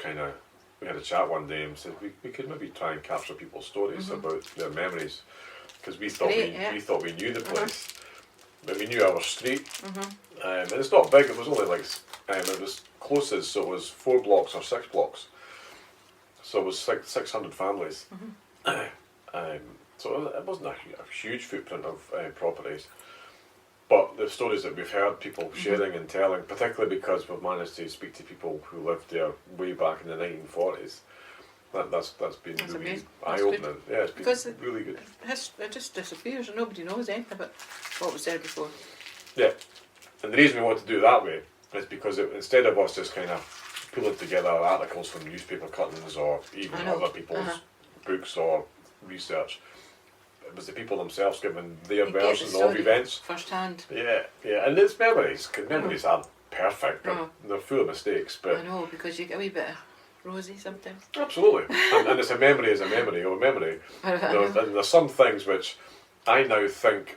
we had a chat one day and said we could maybe try and capture people's stories about their memories, because we thought we knew the place, but we knew our street. And it's not big. It was only like it was closest, so it was 4 blocks or 6 blocks. So it was 600 families. So it wasn't a huge footprint of properties. But the stories that we've heard people sharing and telling, particularly because we've managed to speak to people who lived there way back in the 1940s, that's been really eye-opening. Yeah, it's been really good. It just disappears and nobody knows anything about what was there before. Yeah, and the reason we want to do it that way is because instead of us just kind of pulling together articles from newspaper cuttings or even other people's books or research, it was the people themselves giving their version of events. First hand. Yeah, and it's memories, because memories aren't perfect, they're full of mistakes. But I know, because you get a wee bit rosy sometimes. Absolutely, and it's a memory is a memory of a memory. And there's some things which I now think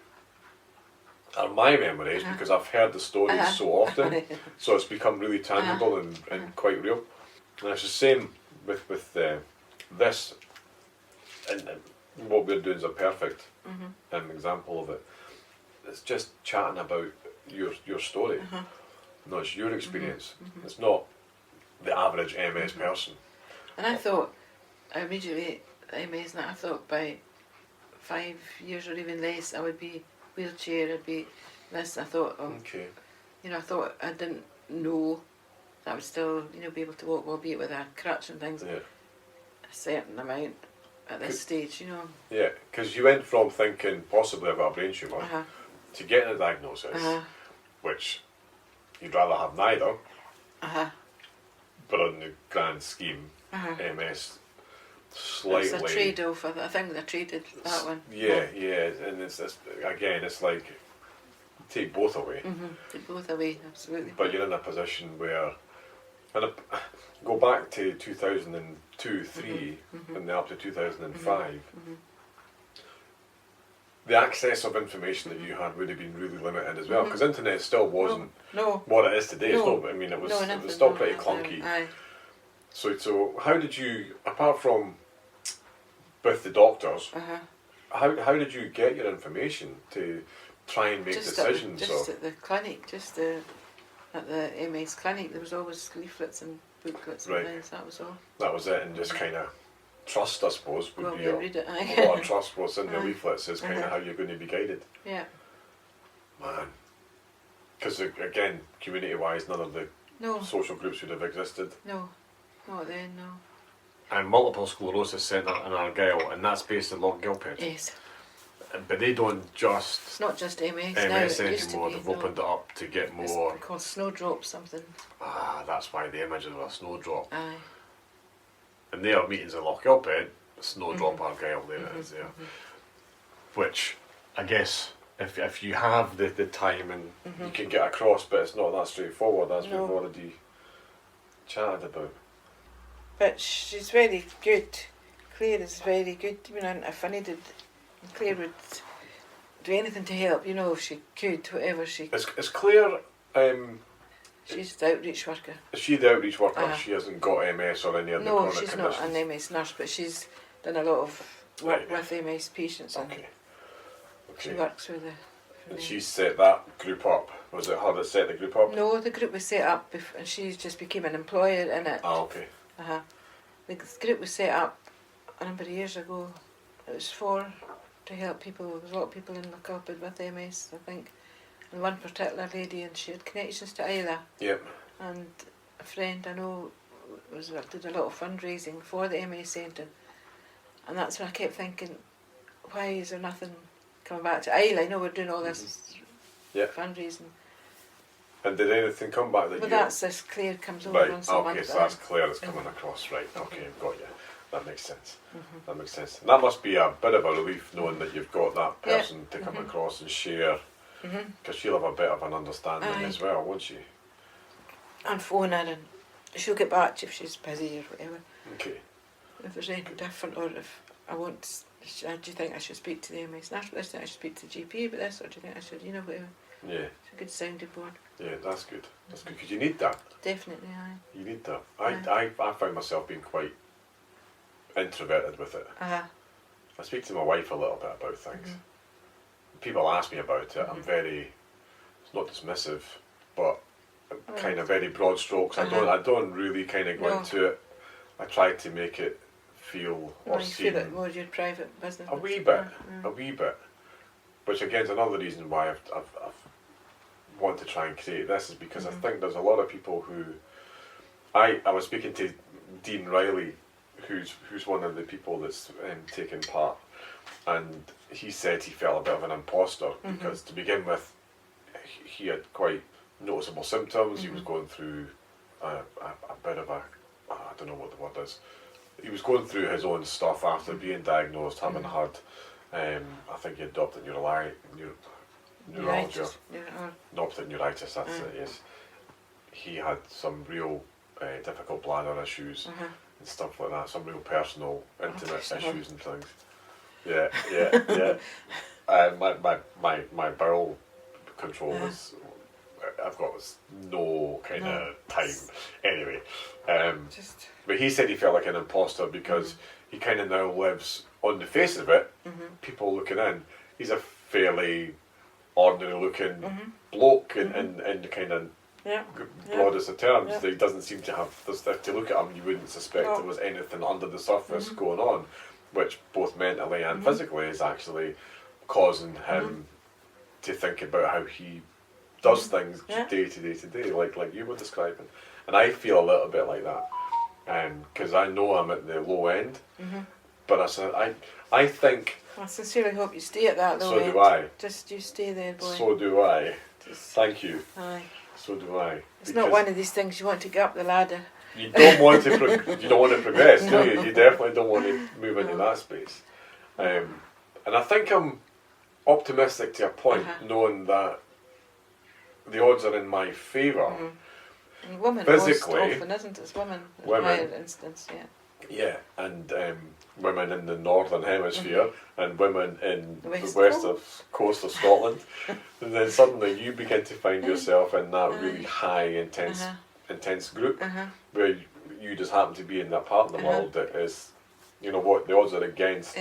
are my memories because I've heard the stories so often, so it's become really tangible and quite real. And it's the same with this, and what we're doing is a perfect example of it. It's just chatting about your story. No, it's your experience. It's not the average MS person. And I thought, immediately, MS, and I thought by 5 years or even less, I would be wheelchair, I'd be this. I thought, I thought I didn't know that I would still, be able to walk, albeit with a crutch and things, a certain amount at this stage, Yeah, because you went from thinking possibly I've got a brain tumour to getting a diagnosis, which you'd rather have neither, but on the grand scheme, MS slightly... It's a trade-off, I think they traded that one. Yeah, and it's like, take both away. Take both away, absolutely. But you're in a position where And go back to 2002, 3, and then up to 2005. The access of information that you had would have been really limited as well, because internet still wasn't what it is today. It's not, I mean, it was still pretty clunky. So how did you, apart from with the doctors, how did you get your information to try and make decisions? At the clinic, at the MS clinic, there was always leaflets and booklets and things. That was all. That was it, and just kind of trust, I suppose, would be read it, a lot of trust. What's in the leaflets is kind of how you're going to be guided. Yeah. Man. Because again, community-wise, none of the social groups would have existed. No, not then, no. And Multiple Sclerosis Centre in Argyll, and that's based in Lochgilphead. Yes. But they don't just... It's not just MS MS now, anymore, they've opened it up to get more... It's called Snowdrop something. That's why the images of a snowdrop. Aye. And they have meetings in Lochgilphead, Snowdrop Argyll, there it is there. Which, I guess, if you have the time and you can get across, but it's not that straightforward, as we've already chatted about. But she's very good. Claire is very good. You know, if I needed, Claire would do anything to help. You know, if she could, whatever she. Is Claire? She's the outreach worker. Is she the outreach worker? She hasn't got MS or any other chronic conditions? No, she's not an MS nurse, but she's done a lot of work with MS patients. Okay. She works with the. And she set that group up. Was it her that set the group up? No, the group was set up, and she just became an employer in it. Ah, okay. The group was set up a number of years ago. It was to help people. There was a lot of people in Lochgilphead with MS, I think. And one particular lady, and she had connections to Islay. Yep. And a friend I know did a lot of fundraising for the MS Centre. And that's when I kept thinking, why is there nothing coming back to Islay? I know we're doing all this fundraising. And did anything come back that that's this Claire comes over once a month. Okay, so that's Claire that's coming across, right. Okay, I've got you. That makes sense. That makes sense. And that must be a bit of a relief knowing that you've got that person to come across and share, because she'll have a bit of an understanding as well, won't she? And phone her, and she'll get back to you if she's busy or whatever. Okay. If there's anything different, or if I want, do you think I should speak to the MS nurse about this? Do you think I should speak to the GP about this, or do you think I should, whatever? Yeah. It's a good sounding board. Yeah, that's good. That's good, because you need that. Definitely, aye. You need that. I found myself being quite introverted with it. I speak to my wife a little bit about things. People ask me about it. I'm very, it's not dismissive, but kind of very broad strokes. I don't really kind of go into it. I try to make it feel or seem feel it more your private business. a wee bit. Which again is another reason why I've want to try and create this, is because I think there's a lot of people who I was speaking to Dean Riley, who's one of the people that's taken part, and he said he felt a bit of an imposter because to begin with he had quite noticeable symptoms. He was going through a bit of I don't know what the word is. He was going through his own stuff after being diagnosed, having had I think he adopted neurology, optic neuritis, that's it, yes. He had some real difficult bladder issues and stuff like that, some real personal, intimate issues and things. Yeah. My bowel control was, I've got no kind of time. Anyway, but he said he felt like an imposter because he kind of now lives, on the face of it, people looking in, he's a fairly ordinary looking bloke in the kind of broadest of terms. He doesn't seem to have, if to look at him you wouldn't suspect there was anything under the surface going on, which both mentally and physically is actually causing him to think about how he does things day to day, like you were describing. And I feel a little bit like that, because I know I'm at the low end, but I think... I sincerely hope you stay at that low end. So do I. Just you stay there, boy. So do I. Thank you. Aye. So do I. It's not one of these things you want to get up the ladder. You don't want to progress, do you? You definitely don't want to move into that space. And I think I'm optimistic to a point, knowing that the odds are in my favour. And women physically, most often, isn't it? It's women. Women. Higher instance, yeah. yeah, and women in the northern hemisphere and women in The the west west of coast of Scotland, and then suddenly you begin to find yourself in that really high, intense group where you just happen to be in that part of the world that is, you know what, the odds are against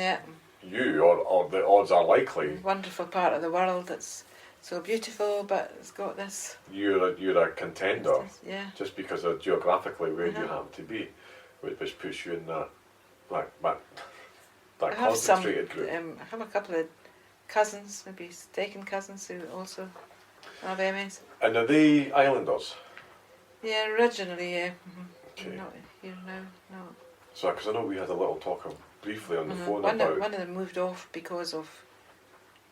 you, or the odds are likely. Wonderful part of the world that's so beautiful, but it's got this. You're a contender, Yeah. just because of geographically where you happen to be, which puts you in that concentrated group. I have a couple of cousins, maybe second cousins, who also have MS. And are they islanders? Yeah, originally, yeah. Okay. Not here now, no. So, because I know we had a little talk briefly on the phone One about. of them moved off because of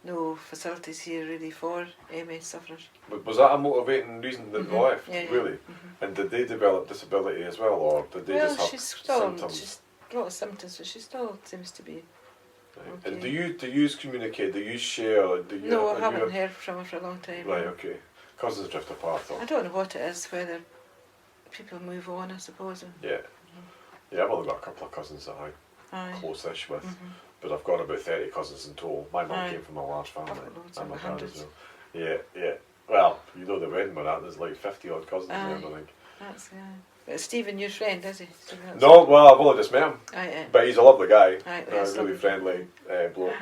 no facilities here really for MS sufferers. Was that a motivating reason that they left? Yeah, yeah. Really? And did they develop disability as well, or did they just have symptoms? She's a lot of symptoms, but she still seems to be. Right. Okay. And do you communicate? Do you share? Do you, No, I haven't heard from her for a long time. Right. Okay. Cousins drift apart, though. I don't know what it is. Whether people move on, I suppose. Yeah. Yeah, I've only got a couple of cousins that I'm close-ish with, but I've got about 30 cousins in total. My mum came from a large family, and my dad as well. Yeah, yeah. Well, you know the wedding we're at, there's like 50 odd cousins there, I think. That's But Stephen, your friend, is he? No, well, I've only just met him, Aye. but he's a lovely guy, Aye, really friendly bloke.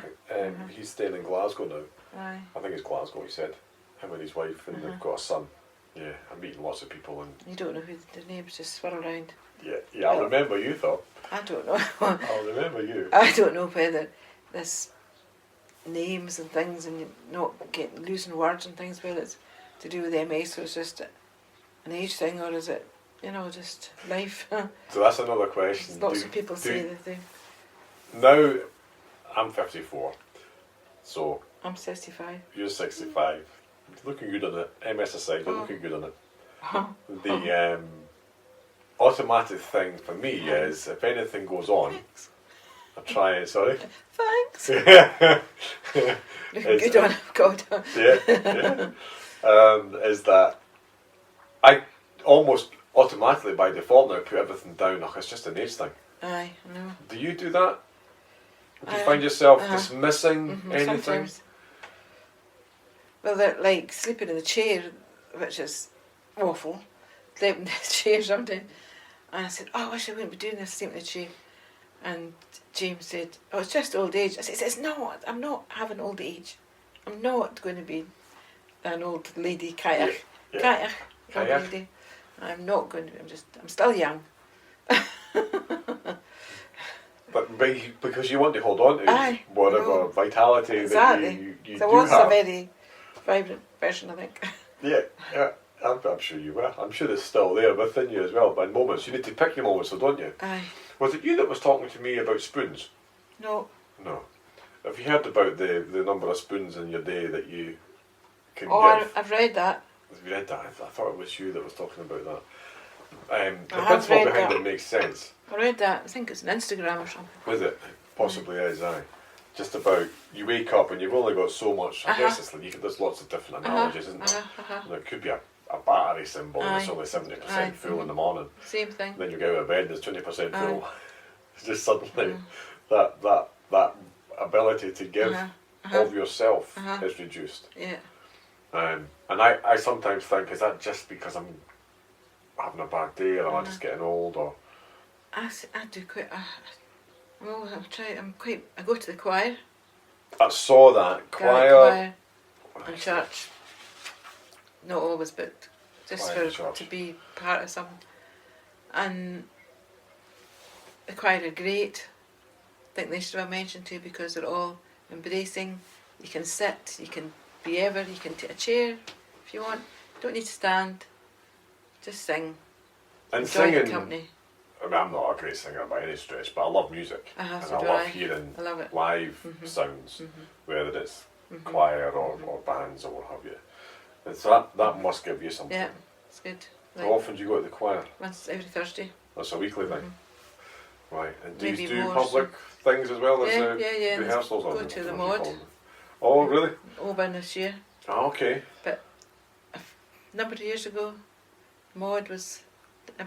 He's staying in Glasgow now. Aye. I think it's Glasgow, he said. Him and his wife, and they've got a son. Yeah, I'm meeting lots of people. And you don't know who the names just swirl around. Yeah, I'll remember you, though. I don't know. I'll remember you. I don't know whether this names and things and not losing words and things, whether it's to do with MS or it's just an age thing, or is it, just life. So that's another question. Lots of people say that they... Now, I'm 54, so... I'm 65. You're 65. Looking good on it. MS aside, you're looking good on it. The automatic thing for me is, if anything goes on, I try and... Sorry? Thanks. Looking Is- good on it, God. Yeah. Is that I almost automatically by default now put everything down. It's just an age thing. Aye, I know. Do you do that? Do you find yourself Uh-huh. dismissing anything? Sometimes. Well, they're like sleeping in the chair, which is awful. Sleeping in the chair sometimes. And I said, oh, I wish I wouldn't be doing this, sleeping in the chair. And James said, oh, it's just old age. I said, it's not. I'm not having old age. I'm not going to be an old lady, kayak. Yeah. Old lady. I'm not going to be. I'm still young. But because you want to hold on to whatever vitality exactly. that you So do was have. a very vibrant person, I think. Yeah. I'm sure you were. I'm sure it's still there within you as well. But in moments, you need to pick your moments, so don't you? Aye. Was it you that was talking to me about spoons? No. No. Have you heard about the number of spoons in your day that you can Oh, give? I've read that. Have you read that? I thought it was you that was talking about that. The I have principle read behind that. it makes sense. I read that. I think it's on Instagram or something. Is it? Possibly is, aye. Just about, you wake up and you've only got so much, I guess it's like, there's lots of different analogies, isn't there? You know, it could be a battery symbol that's only 70% full in the morning. Same thing. Then you get out of bed and it's 20% full. It's just suddenly that ability to give of yourself is reduced. Yeah. And I sometimes think, is that just because I'm having a bad day, or am I just getting old, or... I do quite... I go to the choir. I saw that. Choir. In church. Not always, but just to be part of something. And the choir are great. I think they should have mentioned too, because they're all embracing. You can sit, you can be ever, you can take a chair if you want. Don't need to stand. Just sing. And Enjoy singing, the company. I mean, I'm not a great singer by any stretch, but I love music. And so I do love I. hearing I love it. live sounds, whether it's choir or bands or what have you. And so that must give you something. Yeah, it's good. How often do you go to the choir? Once every Thursday. That's a weekly thing. Right. And do Maybe you do more, public things as well as yeah. rehearsals? Go to the mod. Oh, really? Oban this year. Oh, okay. But a number of years ago, Mod was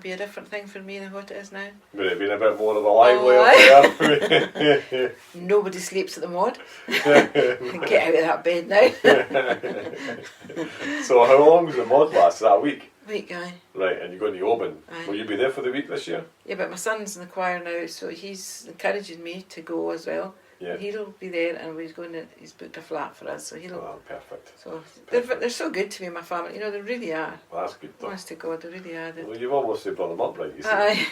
be a different thing for me than what it is now. Would it have been a bit more of a lively up there? Nobody sleeps at the Mod. Get out of that bed now. So how long does the Mod last? Is that a week? Week, aye. Right, and you're going to Oban. Aye. Will you be there for the week this year? Yeah, but my son's in the choir now, so he's encouraging me to go as well. Yeah. He'll be there, and he's booked a flat for us, so he'll. Oh, perfect. So Perfect. they're so good to me, my family. You know, they really are. Well, that's good though. Honest to God, they really are. Well, you've almost brought them up right, you see. Aye,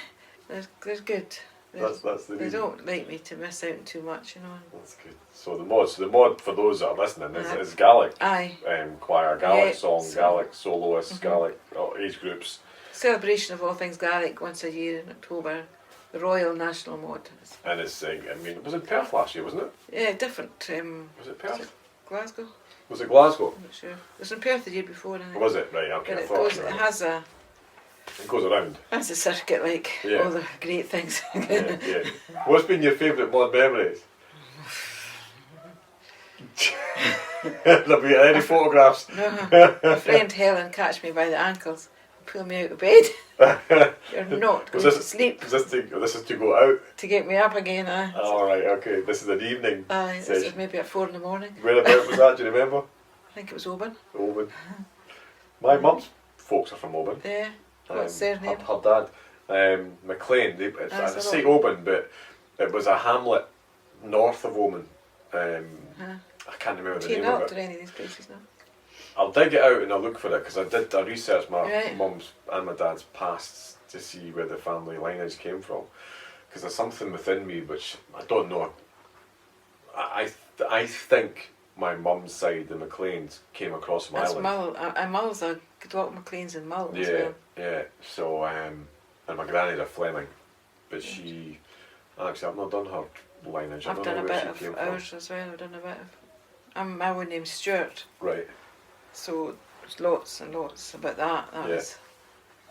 they're good. That's the They reason. don't like me to miss out too much, you know. That's good. So the mod for those that are listening is Gaelic Aye. choir, Gaelic Yeah, song, so- Gaelic soloists, Gaelic age groups. Celebration of all things Gaelic once a year in October. The Royal National Mod. And it's, I mean, it was in Perth last year, wasn't it? Yeah, different. Was it Perth? Glasgow? Was it Glasgow? I'm not sure. It was in Perth the year before, I think. Was it? Right, okay. But I it thought goes. it It has a around. circuit like Yeah. all the great things. Yeah, yeah. What's been your favourite mod memories? There'll be any photographs. No, my friend Helen catch me by the ankles, pull me out of bed. You're not going to sleep This is to go out. to get me up again. All right, okay. This is an evening This session. is maybe at 4 in the morning. Whereabouts was that? Do you remember? I think it was Oban. Oban. My mum's folks are from Oban. Yeah. What's their name? Her dad, McLean. I a say lot. Oban, but it was a hamlet north of Oban. I can't remember the Do you name of not it. to any of these places now? I'll dig it out and I'll look for it because I researched my Right. mum's and my dad's pasts to see where the family lineage came from. Because there's something within me which I don't know. I think my mum's side, the McLeans, came across from That's Ireland. Mull. Mull's a Doc McLean's in Mull as Yeah, well. yeah. So, and my granny's a Fleming, but she actually I've not done her lineage. I I've don't done know a where bit she of came ours as well. I've done a bit of. My own name's Stuart, from. Right. so there's lots and lots about that. That Yeah. was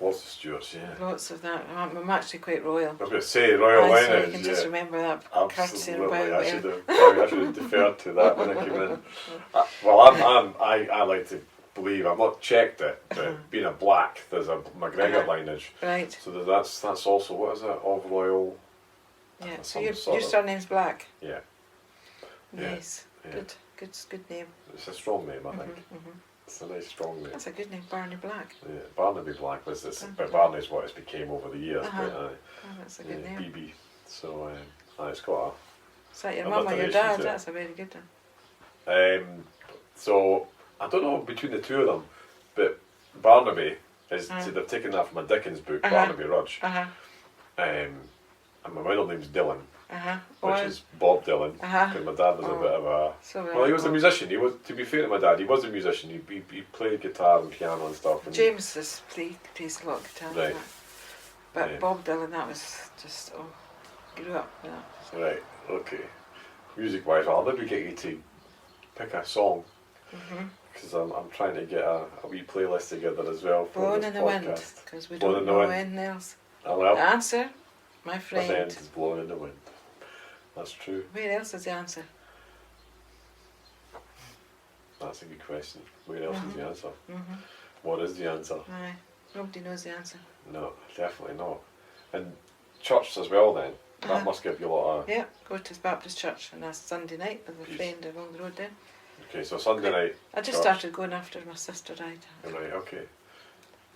Lots of Stuarts, yeah. lots of that. I'm actually quite royal. I was going to say Royal Aye, so lineage. you can Yeah. just remember that courtesy and Absolutely, bow I should well. have deferred to that when I came in. Well, I like to believe I've not checked it, but being a black, there's a McGregor lineage, Right. so that's also what is it of royal? Yeah. So Some your sort of- surname's Black. Yeah, Yeah, Nice. yeah. Good name. it's a strong name, I think. Mhm. It's a nice strong name. That's a good name, Barney Black. Yeah, Barnaby Black was this, Mhm. but Barney's what it's became over the years. Uh-huh. But Oh, that's a good name. BB. So it's got Is that your I'm mum not or your relation dad? to it. That's a very good one. So I don't know between the two of them, but Barnaby is they've taken that from a Dickens book, Uh-huh. Barnaby Rudge. Uh-huh. And my middle name's Dylan, Uh-huh. which is Bob Dylan. Uh-huh. Because my dad was a bit of a So he was a musician. He was, to be fair to my dad, he was a musician. He played guitar and piano and stuff. And James plays a lot of guitar. and Right. that. But Yeah. Bob Dylan, that was just grew up with that. Right, okay. Music wise, I'll maybe get you to pick a song because I'm trying to get a wee playlist together as well for Blown this in the wind, podcast. because we Blown don't in the know wind. anything else. Oh well, The answer, my my friend. friend is blowing in the wind. That's true. Where else is the answer? That's a good question. Where else is the answer? Mm-hmm. What is the answer? Aye. Nobody knows the answer. No, definitely not. And church as well then. That Uh-huh. must give you a lot of... Yeah, go to Baptist church on a Sunday night with a Peace. friend along the road there. Okay, so Sunday night. I just church. started going after my sister died, Right, okay.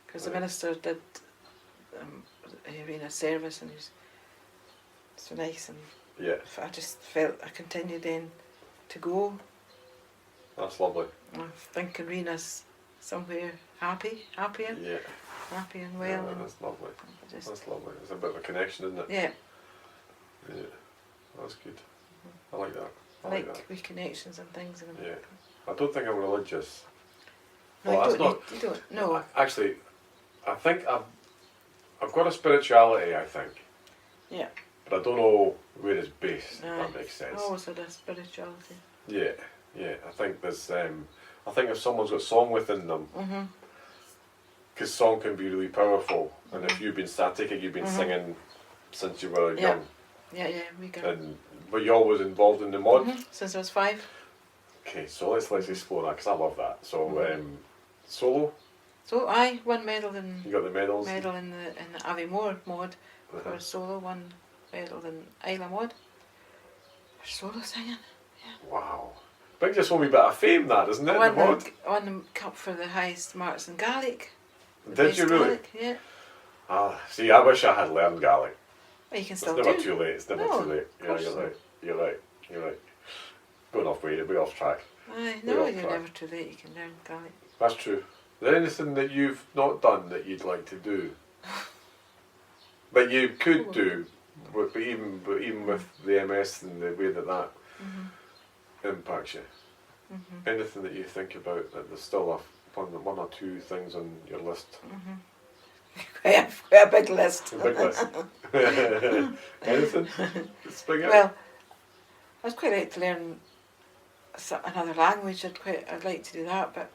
because the Right. minister did a service, and he was so nice, and Yeah, I just felt I continued then to go. that's lovely. I think Rena's somewhere happier Yeah, and well, yeah, and that's lovely. I just That's lovely. It's a bit of a connection, isn't it? yeah, Yeah, that's good. I like that. I like like that. reconnections and things. And Yeah. I don't think I'm religious. no, Well, you that's don't. You don't. No. Actually, I think I've got a spirituality, I think. Yeah. But I don't know where it's based, if Aye. that makes sense. I always had a spirituality. Yeah, yeah. I think there's, I think if someone's got song within them, Mhm. because song can be really powerful, and if you've been static, you've been Mhm. singing since you were Yeah. young, Yeah, we go. and were you always involved in the mod? Since I was 5. Okay, so let's explore that because I love that. So Mhm. solo, So I won medal in You got the medals? medal in the Aviemore mod for solo, one medal in Islay mod for solo singing. Wow. Brings us a wee bit of fame, that, doesn't it? Won The mod? the cup for the highest marks in Gaelic. The Did best you really? Gaelic, yeah. Ah, see, I wish I had learned Gaelic. Well, you can It's still never do. too late. It's never No, too late. of Yeah, course you're not. right. You're right. You're right. Going off way, we're off track. Aye, We're no, off you're track. never too late. You can learn Gaelic. That's true. Is there anything that you've not done that you'd like to do? That you could do, but even with the MS and the way that impacts you. Anything that you think about that there's still one or two things on your list? Quite a big list. A big list. Anything? Spring out? Well, I'd quite like to learn another language. I'd like to do that, but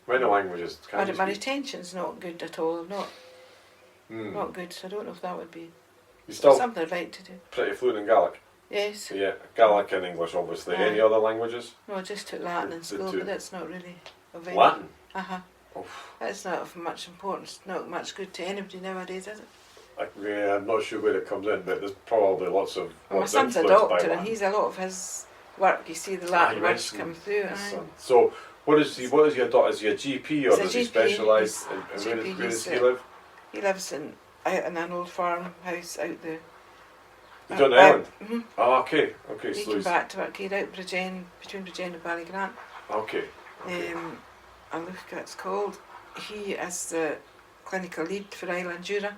Many languages can you my speak? retention's not good at all. Not good. So I don't know if that would be You still something I'd like to do. pretty fluent in Gaelic? Yes. Yeah, Gaelic and English obviously. Aye. Any other languages? No, I just took Latin in The school, two. but that's not really of any. Latin? Uh-huh. That's not of much importance. Not much good to anybody nowadays, is it? Yeah, I'm not sure where it comes in, but there's probably lots of Well, my what's son's a influenced by doctor, and Latin. he's a lot of his work. You see the Latin you words mentioned come through. his Aye. son. So, what is your doctor? Is he a GP or He's a does he GP, specialise? he's And GP, where does he's he live? He lives out in an old farmhouse out there. He's on the island. Mm-hmm. Oh, okay, okay. He So came he's back to work here out between Bridgend and Ballygrant. okay. I look at it's called. He is the clinical lead for Isle and Jura.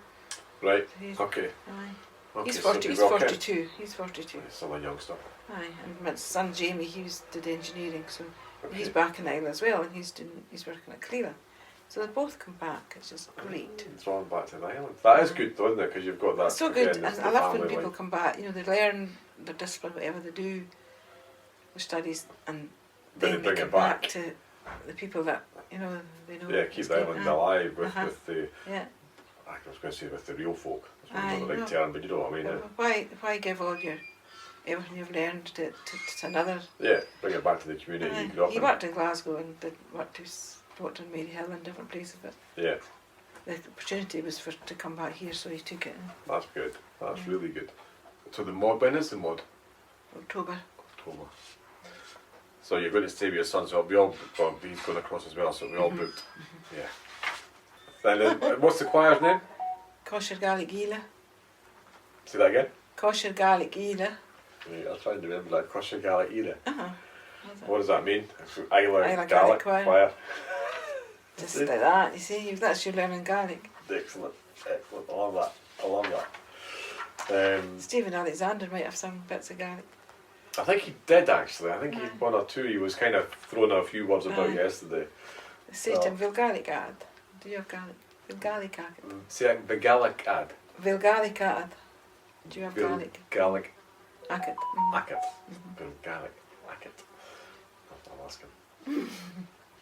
Right. He's, Okay. Aye. Okay. He's so 40. he's He's well kept. 42. He's 42. He's still a youngster. Aye, and my son Jamie, did engineering, so Okay. he's back in Isle as well, and he's working at Clearer. So they both come back. It's just great. It's on back to the island. That is good, though, isn't it? Because you've got that. It's so good, again, and it's I the love when family people link. come back. You know, they learn their discipline, whatever they do, their studies, and Then then they bring come it back. to the people that they know. Yeah, keep it's the good. island Aye. alive with Uh-huh. the. Yeah. I was going to say with the real folk. That's Aye, not the right no. term, but you know what I mean. Why give all your everything you've learned to another? Yeah, bring it back to the community Aye. you grew up He in. worked in Glasgow and worked in Mary Hill and different places, but Yeah, the opportunity was to come back here, so he took it in that's good. That's Yeah. really good. So the mod, when is the mod? October. October. So you're going to stay with your son, so he's going across as well, so we're all booked. Yeah. Then what's the choir's name? Kosher Gaelic Ila. Say that again. Kosher Gaelic Ila. Yeah, I'll try and remember that. Kosher Gaelic Ida. Uh-huh. What does that mean? Isla Isla Gaelic Gaelic choir. choir. Just like that, you see, that's you learning Gaelic. Excellent. Excellent. I love that. I love that. Stephen Alexander might have some bits of Gaelic. I think he did actually. I think he Aye. one or two. He was kind of throwing a few words about Aye. yesterday. Say to him, Vil Gaelic ad. Do you have Gaelic? Vil Gaelic ad. Say the Gaelic ad. Vil Gaelic ad. Do you have Gaelic? Gaelic Acket. Acket. Bill Gaelic Acket. I'll ask him.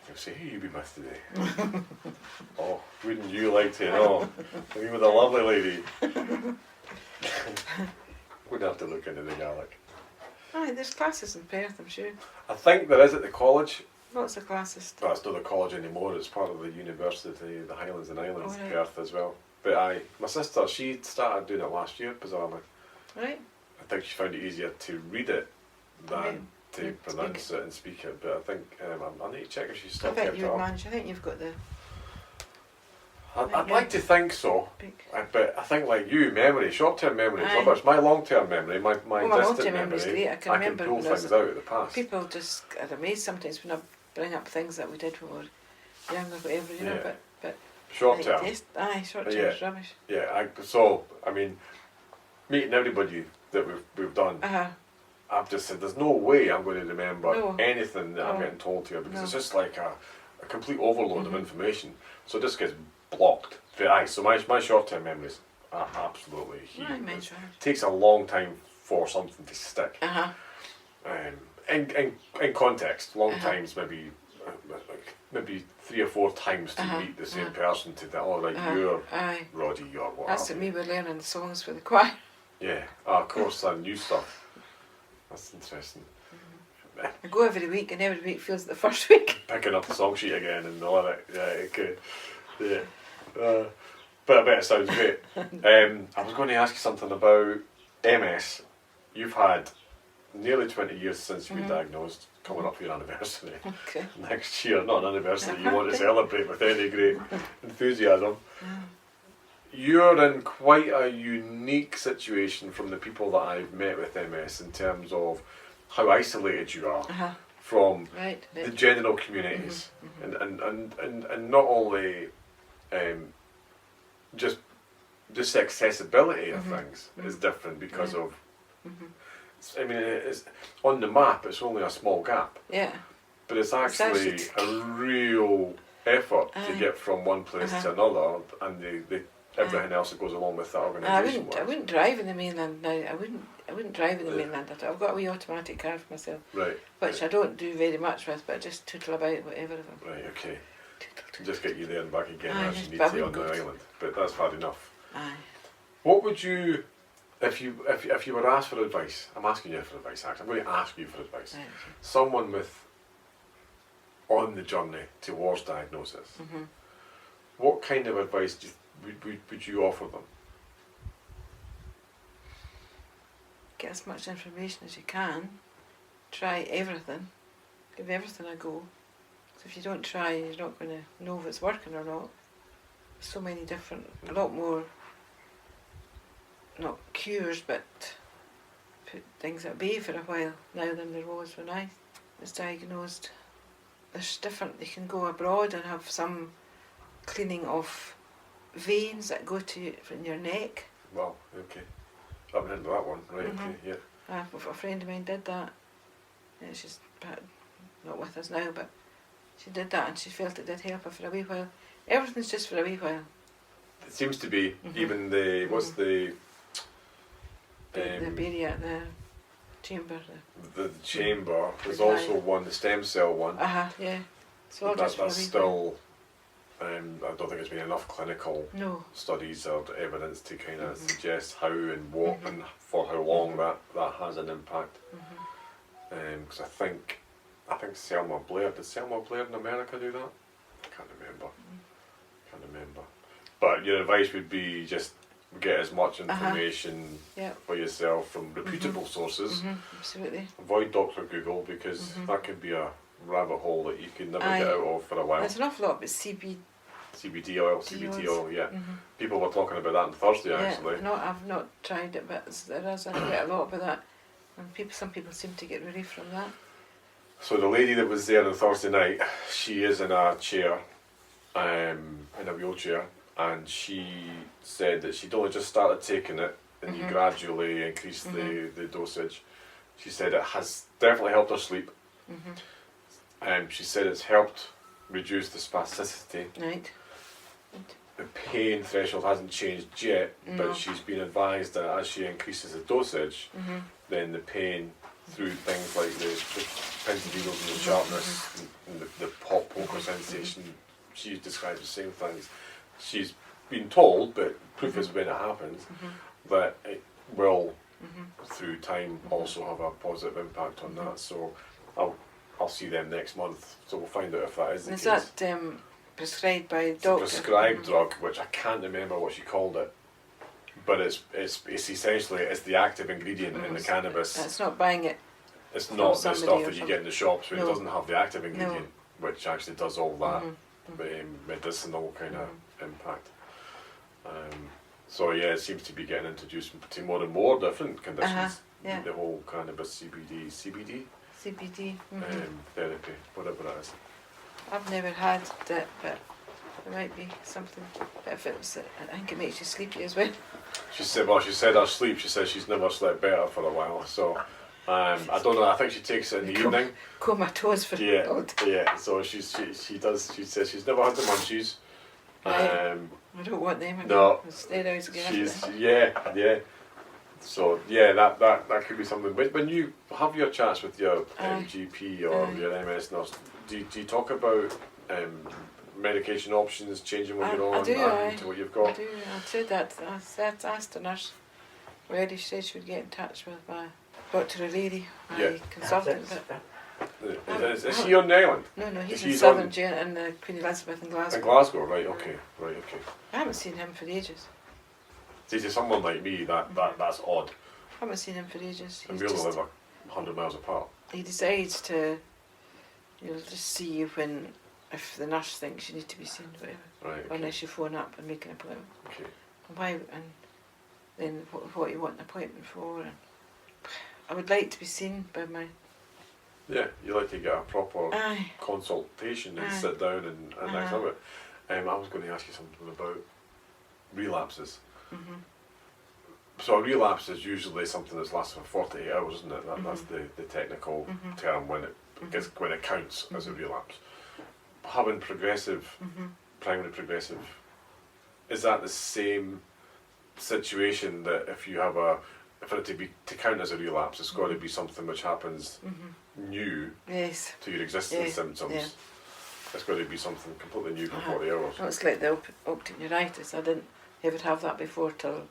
He'll say, who you been with today? Oh, wouldn't you like to know? You with a lovely lady. We'd have to look into the Gaelic. Aye, there's classes in Perth, I'm sure. I think there is at the college. Lots of classes. But it's not the college anymore, it's part of the university, the Highlands and Islands, Oh, right. Perth as well. But my sister, she started doing it last year, bizarrely. Right? I think she found it easier to read it than Right. to Speak pronounce it and speak it. But I think, I need to check if she's I still think kept you it would up. manage. I think you've got the I'd Yeah. like to think so, big. but I think like you, memory, short-term memory is Aye. rubbish. My long-term memory, my my distant long-term memory, memory's great. I can remember pull when I was things out of the past. People just are amazed sometimes when I bring up things that we did when we were younger, whatever, you know, Yeah. but Short-term. short-term Yeah. is rubbish. Yeah, I mean, meeting everybody that we've done, I've just said, there's no way I'm going to remember No. anything that I'm No. getting told here because No. it's just like a complete overload of Mhm. information. So it just gets blocked. But aye, so my short-term memories are absolutely huge. Right, It mine's takes a long time for something to stick. right. In context, long Uh-huh. times maybe 3 or 4 times to Uh-huh. meet the same Uh-huh. person to that. Oh, right, you're Aye. Roddy, you're what? That's have what you. me, we're learning the songs for the choir. Yeah, of course, that new stuff. That's interesting. I go every week and every week feels like the first week. Picking up the song sheet again and all that. Yeah, okay. Yeah. But I bet it sounds great. I was going to ask you something about MS. You've had nearly 20 years since you've been diagnosed, coming up for your anniversary. Okay. Next year, not an anniversary you want to celebrate with any great enthusiasm. You're in quite a unique situation from the people that I've met with MS in terms of how isolated you are from the general communities. And not only just the accessibility of things is different because of, I mean, it's on the map, it's only a small gap. Yeah. But it's actually a real effort to get from one place to another, and everything else that goes along with that organisation. I wouldn't drive in the mainland now. I wouldn't drive in the mainland at all. I've got a wee automatic car for myself, which I don't do very much with, but I just tootle about whatever. Right, okay. Just get you there and back again as you need to on the island. But that's hard enough. Aye. What would you, if you were asked for advice? I'm asking you for advice. Actually, I'm going to ask you for advice. Right. Someone on the journey towards diagnosis. What kind of advice would you offer them? Get as much information as you can. Try everything. Give everything a go. So if you don't try, you're not going to know if it's working or not. So many different, a lot more, not cures, but put things at bay for a while now than there was when I was diagnosed. There's different, you can go abroad and have some cleaning of veins that go to in your neck. Wow, okay. I haven't heard of that one. Right, okay, yeah. A friend of mine did that. Yeah, she's not with us now, but she did that and she felt it did help her for a wee while. Everything's just for a wee while. It seems to be. Even the, what's the berry at the chamber. The chamber. There's also one, the stem cell one. Yeah. It's all just that's for a wee still, I don't think there's been enough clinical No. studies or evidence to kind of suggest how and what and for how long that has an impact. Because I think Selma Blair, did Selma Blair in America do that? I can't remember. But your advice would be just get as much information for yourself from reputable sources. Absolutely. Avoid Dr. Google, because that could be a rabbit hole that you can never get out of for a while. There's an awful lot about CBT oil, yeah. People were talking about that on Thursday, actually. No, I've not tried it, but there is quite a lot about that. And some people seem to get relief from that. So the lady that was there on Thursday night, she is in a chair, in a wheelchair, and she said that she'd only just started taking it, and you gradually increase the dosage. She said it has definitely helped her sleep. She said it's helped reduce the spasticity. Right. The pain threshold hasn't changed yet, but she's been advised that as she increases the dosage, then the pain through things like the pins and needles and the sharpness and the poker sensation, she describes the same things. She's been told, but proof is when it happens, that it will, through time, also have a positive impact on that. So I'll see them next month, so we'll find out if that is the case. Is that prescribed by a doctor? It's a prescribed drug, which I can't remember what she called it, but it's essentially it's the active ingredient in the cannabis. It's not buying it. It's not the stuff that you get in the shops where it doesn't have the active ingredient, which actually does all that medicinal kind of impact. So yeah, it seems to be getting introduced to more and more different conditions. The whole cannabis CBD therapy, whatever it is. I've never had that, but there might be something. But if it was, I think it makes you sleepy as well. She said her sleep. She says she's never slept better for a while. So I don't know. I think she takes it in the evening. Comatose for all day. Yeah. So she does. She says she's never had the munchies. I don't want them. No. Steroids again. Yeah. So yeah, that could be something. When you have your chats with your GP or your MS nurse, do you talk about medication options, changing what you're on to what you've got? I do. I said that. I asked the nurse already. She said she would get in touch with my Dr. O'Leary, my consultant. Is he on the island? No, he's Is in he Southern Jura in Queen Elizabeth in Glasgow. In Glasgow, right, okay. I haven't seen him for ages. See, to someone like me, that's odd. I haven't seen him for ages. And we only live 100 miles apart. He decides to, just see you if the nurse thinks you need to be seen, whatever. Right, okay. Unless you phone up and make an appointment. Okay. And why, and then what you want an appointment for. And I would like to be seen by my... Yeah, you like to get a proper Aye. consultation and Aye. sit down and next of it. I was going to ask you something about relapses. Mm-hmm. So a relapse is usually something that's lasted for 48 hours, isn't it? That's the technical term when it counts as a relapse. Having primary progressive, is that the same situation that if you have for it to count as a relapse, it's got to be something which happens new Yes. to your existing symptoms. Yeah. It's got to be something completely new for 40 hours. Well, it's like the optic neuritis. I didn't ever have that before till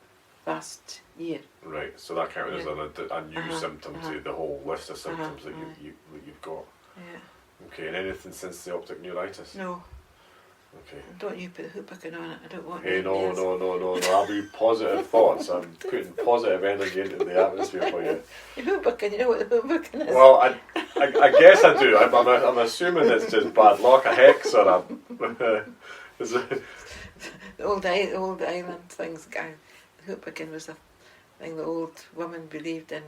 last year. Right, so that counted as a new symptom to the whole list of symptoms that you've got. Yeah. Okay, and anything since the optic neuritis? No. Okay. And don't you put the hoop picking on it. I don't want Hey, no. nightmares. I'll be positive thoughts. I'm putting positive energy into the atmosphere for you. The hoop picking, you know what the hoop picking is? Well, I guess I do. I'm assuming it's just bad luck, a hex, or a... Is it? The old island things, the hoop picking was a thing the old woman believed in.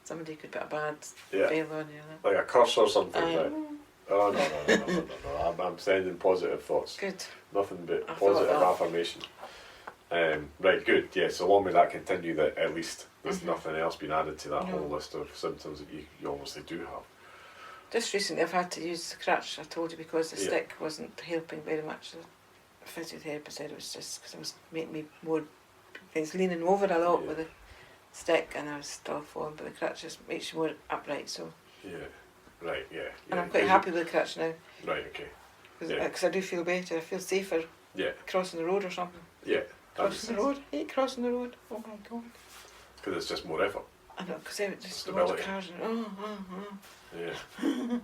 Somebody could put a bad spell on you. Like a curse or something, right? Mm. Oh, no. I'm sending positive thoughts. Good. Nothing but I positive thought that. affirmation. Right, good. Yeah, so long as that continue, that at least there's nothing else been added to that whole list of symptoms that you obviously do have. Just recently I've had to use the crutch, I told you, because the stick wasn't helping very much. The physiotherapist said it was just because it was making me more... I was leaning over a lot with the stick and I was still falling, but the crutch just makes you more upright, so... Yeah, right, yeah. And I'm quite happy with the crutch now. Right, okay. Because I do feel better, I feel safer crossing the road or something. Yeah. Crossing the road, I hate crossing the road. Oh my god. Because it's just more effort. I know, because there was just a lot of cars and Yeah.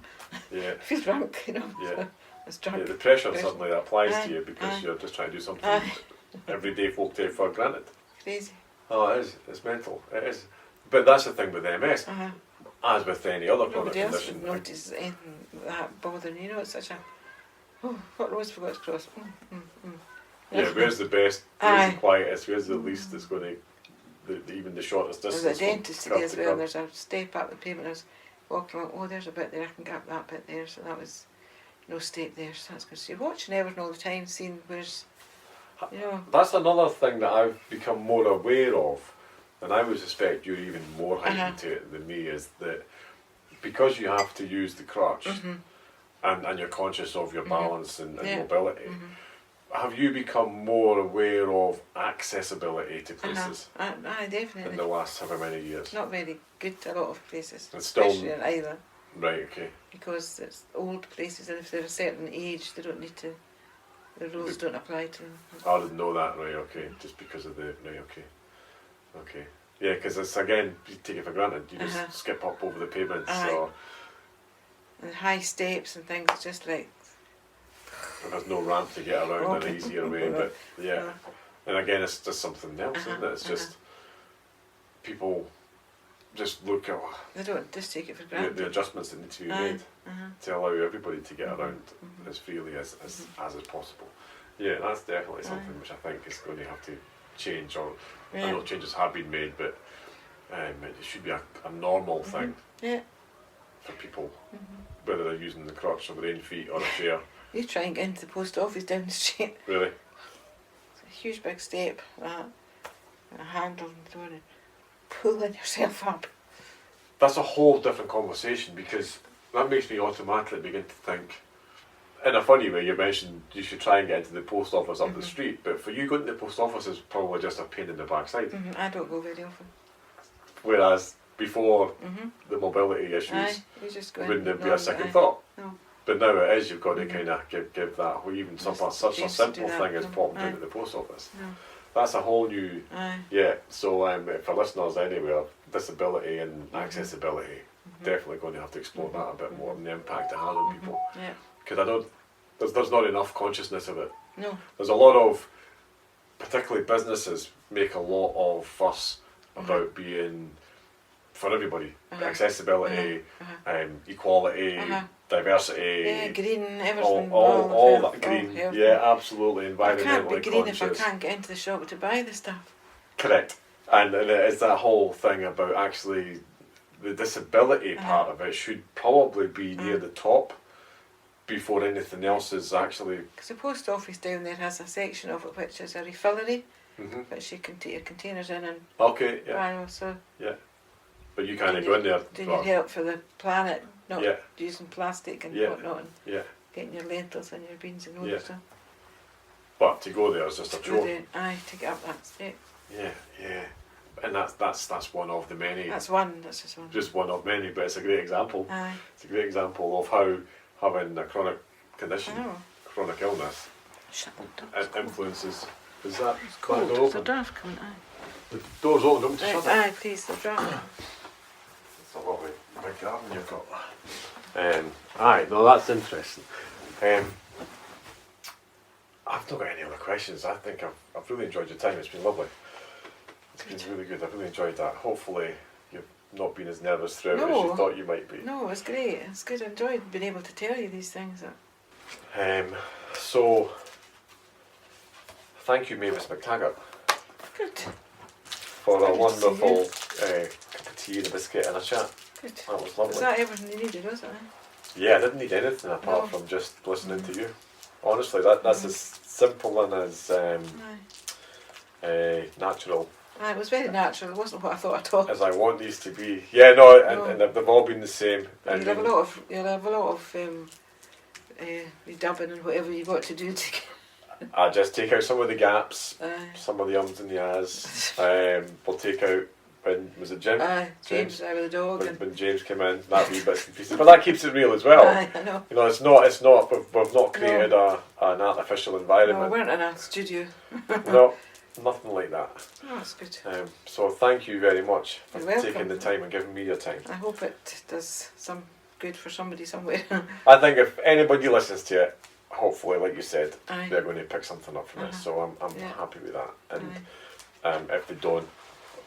Yeah. I feel drunk, Yeah. So I was drunk. Yeah, the pressure suddenly applies to you because you're just trying to do something everyday folk take for granted. Crazy. Oh, it is. It's mental. It is. But that's the thing with MS. As with any other chronic Nobody else condition. would notice anything that bothering you. It's such a... Oh, what road's forgot to cross? Yeah, where's the best, where's the quietest, where's the least that's going to... even the shortest distance. There's a dentist today as well, and there's a step up the pavement. I was walking along, oh, there's a bit there, I can get up that bit there, so that was no step there, so that's good. So you're watching everything all the time, seeing where's, That's another thing that I've become more aware of, and I would suspect you're even more heightened to it than me, is that because you have to use the crutch, and you're conscious of your balance and mobility, have you become more aware of accessibility to places Aye, definitely. in the last however many years? Not very good to a lot of places, It's still, especially in Islay, right, okay. because it's old places, and if they're a certain age, they don't need to, the rules don't apply to them. I didn't know that, right, okay, just because of the, right, okay. Yeah, because it's, again, you take it for granted, you just skip up over the pavements, or... And high steps and things, it's just like... And there's no ramp to get around in an easier way, but and again, it's just something else, isn't it? It's just people just look at they don't just take it for granted. the adjustments that need to be made to allow everybody to get around as freely as is possible. Yeah, that's definitely something which I think is going to have to change, or I know changes have been made, but it should be a normal thing for people, whether they're using the crutch or their own feet or a chair. You try and get into the post office down the street. Really? It's a huge big step, and a handle on the door, and pulling yourself up. That's a whole different conversation, because that makes me automatically begin to think, in a funny way, you mentioned you should try and get into the post office up the street, but for you, going to the post office is probably just a pain in the backside. I don't go very often. Whereas before the mobility issues, you just go wouldn't in, it be a second thought? No. But now it is, you've got to kind of give that, or even such a simple thing as popping down to the post office. That's a whole new, so for listeners anyway, disability and accessibility, definitely going to have to explore that a bit more and the impact it has on people. Yeah. Because there's not enough consciousness of it. No. There's a lot of, particularly businesses, make a lot of fuss about being for everybody, accessibility, equality, diversity. Yeah, green, everything. All that health, green. health. Yeah, absolutely. I Environmentally can't be green conscious. if I can't get into the shop to buy the stuff. Correct. And it's that whole thing about actually the disability part of it should probably be near the top before anything else is actually. Because the post office down there has a section of it which is a refillery, which you can take your containers in and Okay, yeah. buy. So Yeah. But you can't go in there. doing your help for the planet, not Yeah. using plastic and Yeah. whatnot, and Yeah. getting your lentils and your beans and all Yeah. that stuff. But to go there is just a Go chore. there, aye, to get up that step. Yeah, yeah. And that's one of the many. That's just one. Just one of many, but it's a great example. Aye. It's a great example of how having a chronic condition, I know. chronic illness, Shut the door. influences. Is that It's quite cold. door There's a open? draft coming, aye. The door's open, don't you shut it? Aye, please, the draft. It's a lovely big garden you've got. Aye, no, that's interesting. I've not got any other questions. I think I've really enjoyed your time. It's been lovely. It's been really good. I've really enjoyed that. Hopefully you've not been as nervous throughout as you No. thought you might be. No, it's great. It's good. I enjoyed being able to tell you these things. So, thank you, Mavis Mctaggart, Good. for a Good to wonderful cup of tea and a biscuit and a chat. Good. That was lovely. Was that everything you needed, was it? Yeah, I didn't need anything apart No. from just listening to you. Honestly, that's as simple and as Aye. natural Aye, it was very natural. It wasn't what I thought at all. as I want these to be. Yeah, no, No. and they've all been the same. You'll have a lot of redubbing and whatever you got to do to get. I just take out some of the gaps, Aye. some of the ums and the ahs. We'll take out when was it Jim? Aye, James with the dog. When James came in, that wee bits and pieces. But that keeps it real as well. Aye, I know. You know, it's not. We've not created an artificial No, we environment. weren't in a studio. No, nothing like that. Oh, that's good. So thank you very much for You're welcome. taking the time and giving me your time. I hope it does some good for somebody somewhere. I think if anybody listens to it, hopefully, like you said, Aye. they're going to pick something up from it. So I'm Yeah. happy with that. And if they don't,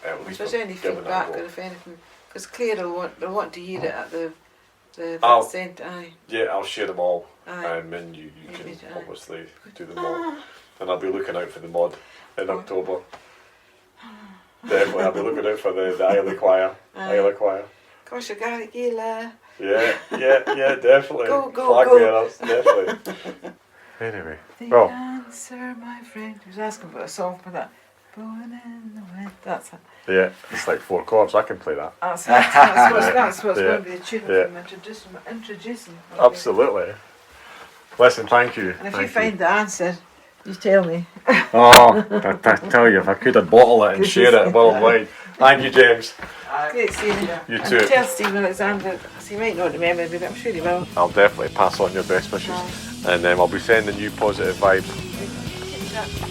at If least there's we've any given it a feedback go. or if anything, because Claire will want to hear it at the I'll- centre. Aye. Yeah, I'll share them all, Aye. and you Maybe, can aye. obviously do them all. And I'll be looking out for the mod in October. Definitely, I'll be looking out for the Islay choir. Aye. Islay choir. Gosh, you got it, Yeah, definitely. Go, go, Flag go. bearers, definitely. Anyway, The well, answer, my friend. He was asking for a song for that. Blowing in the wind. That's it. yeah, it's like 4 chords. I can play that. That's what's Yeah. going to be the tune Yeah. of them introducing. Absolutely. Listen, thank you. And if thank you find the answer, you tell me. Oh, I tell you, if I could, I'd bottle it and share it worldwide. Thank you, James. Great seeing you. You And too. tell Stephen Alexander, 'cause he might not remember me, but I'm sure he will. I'll definitely pass on your best wishes. And I'll be sending you positive vibe. Keep it up.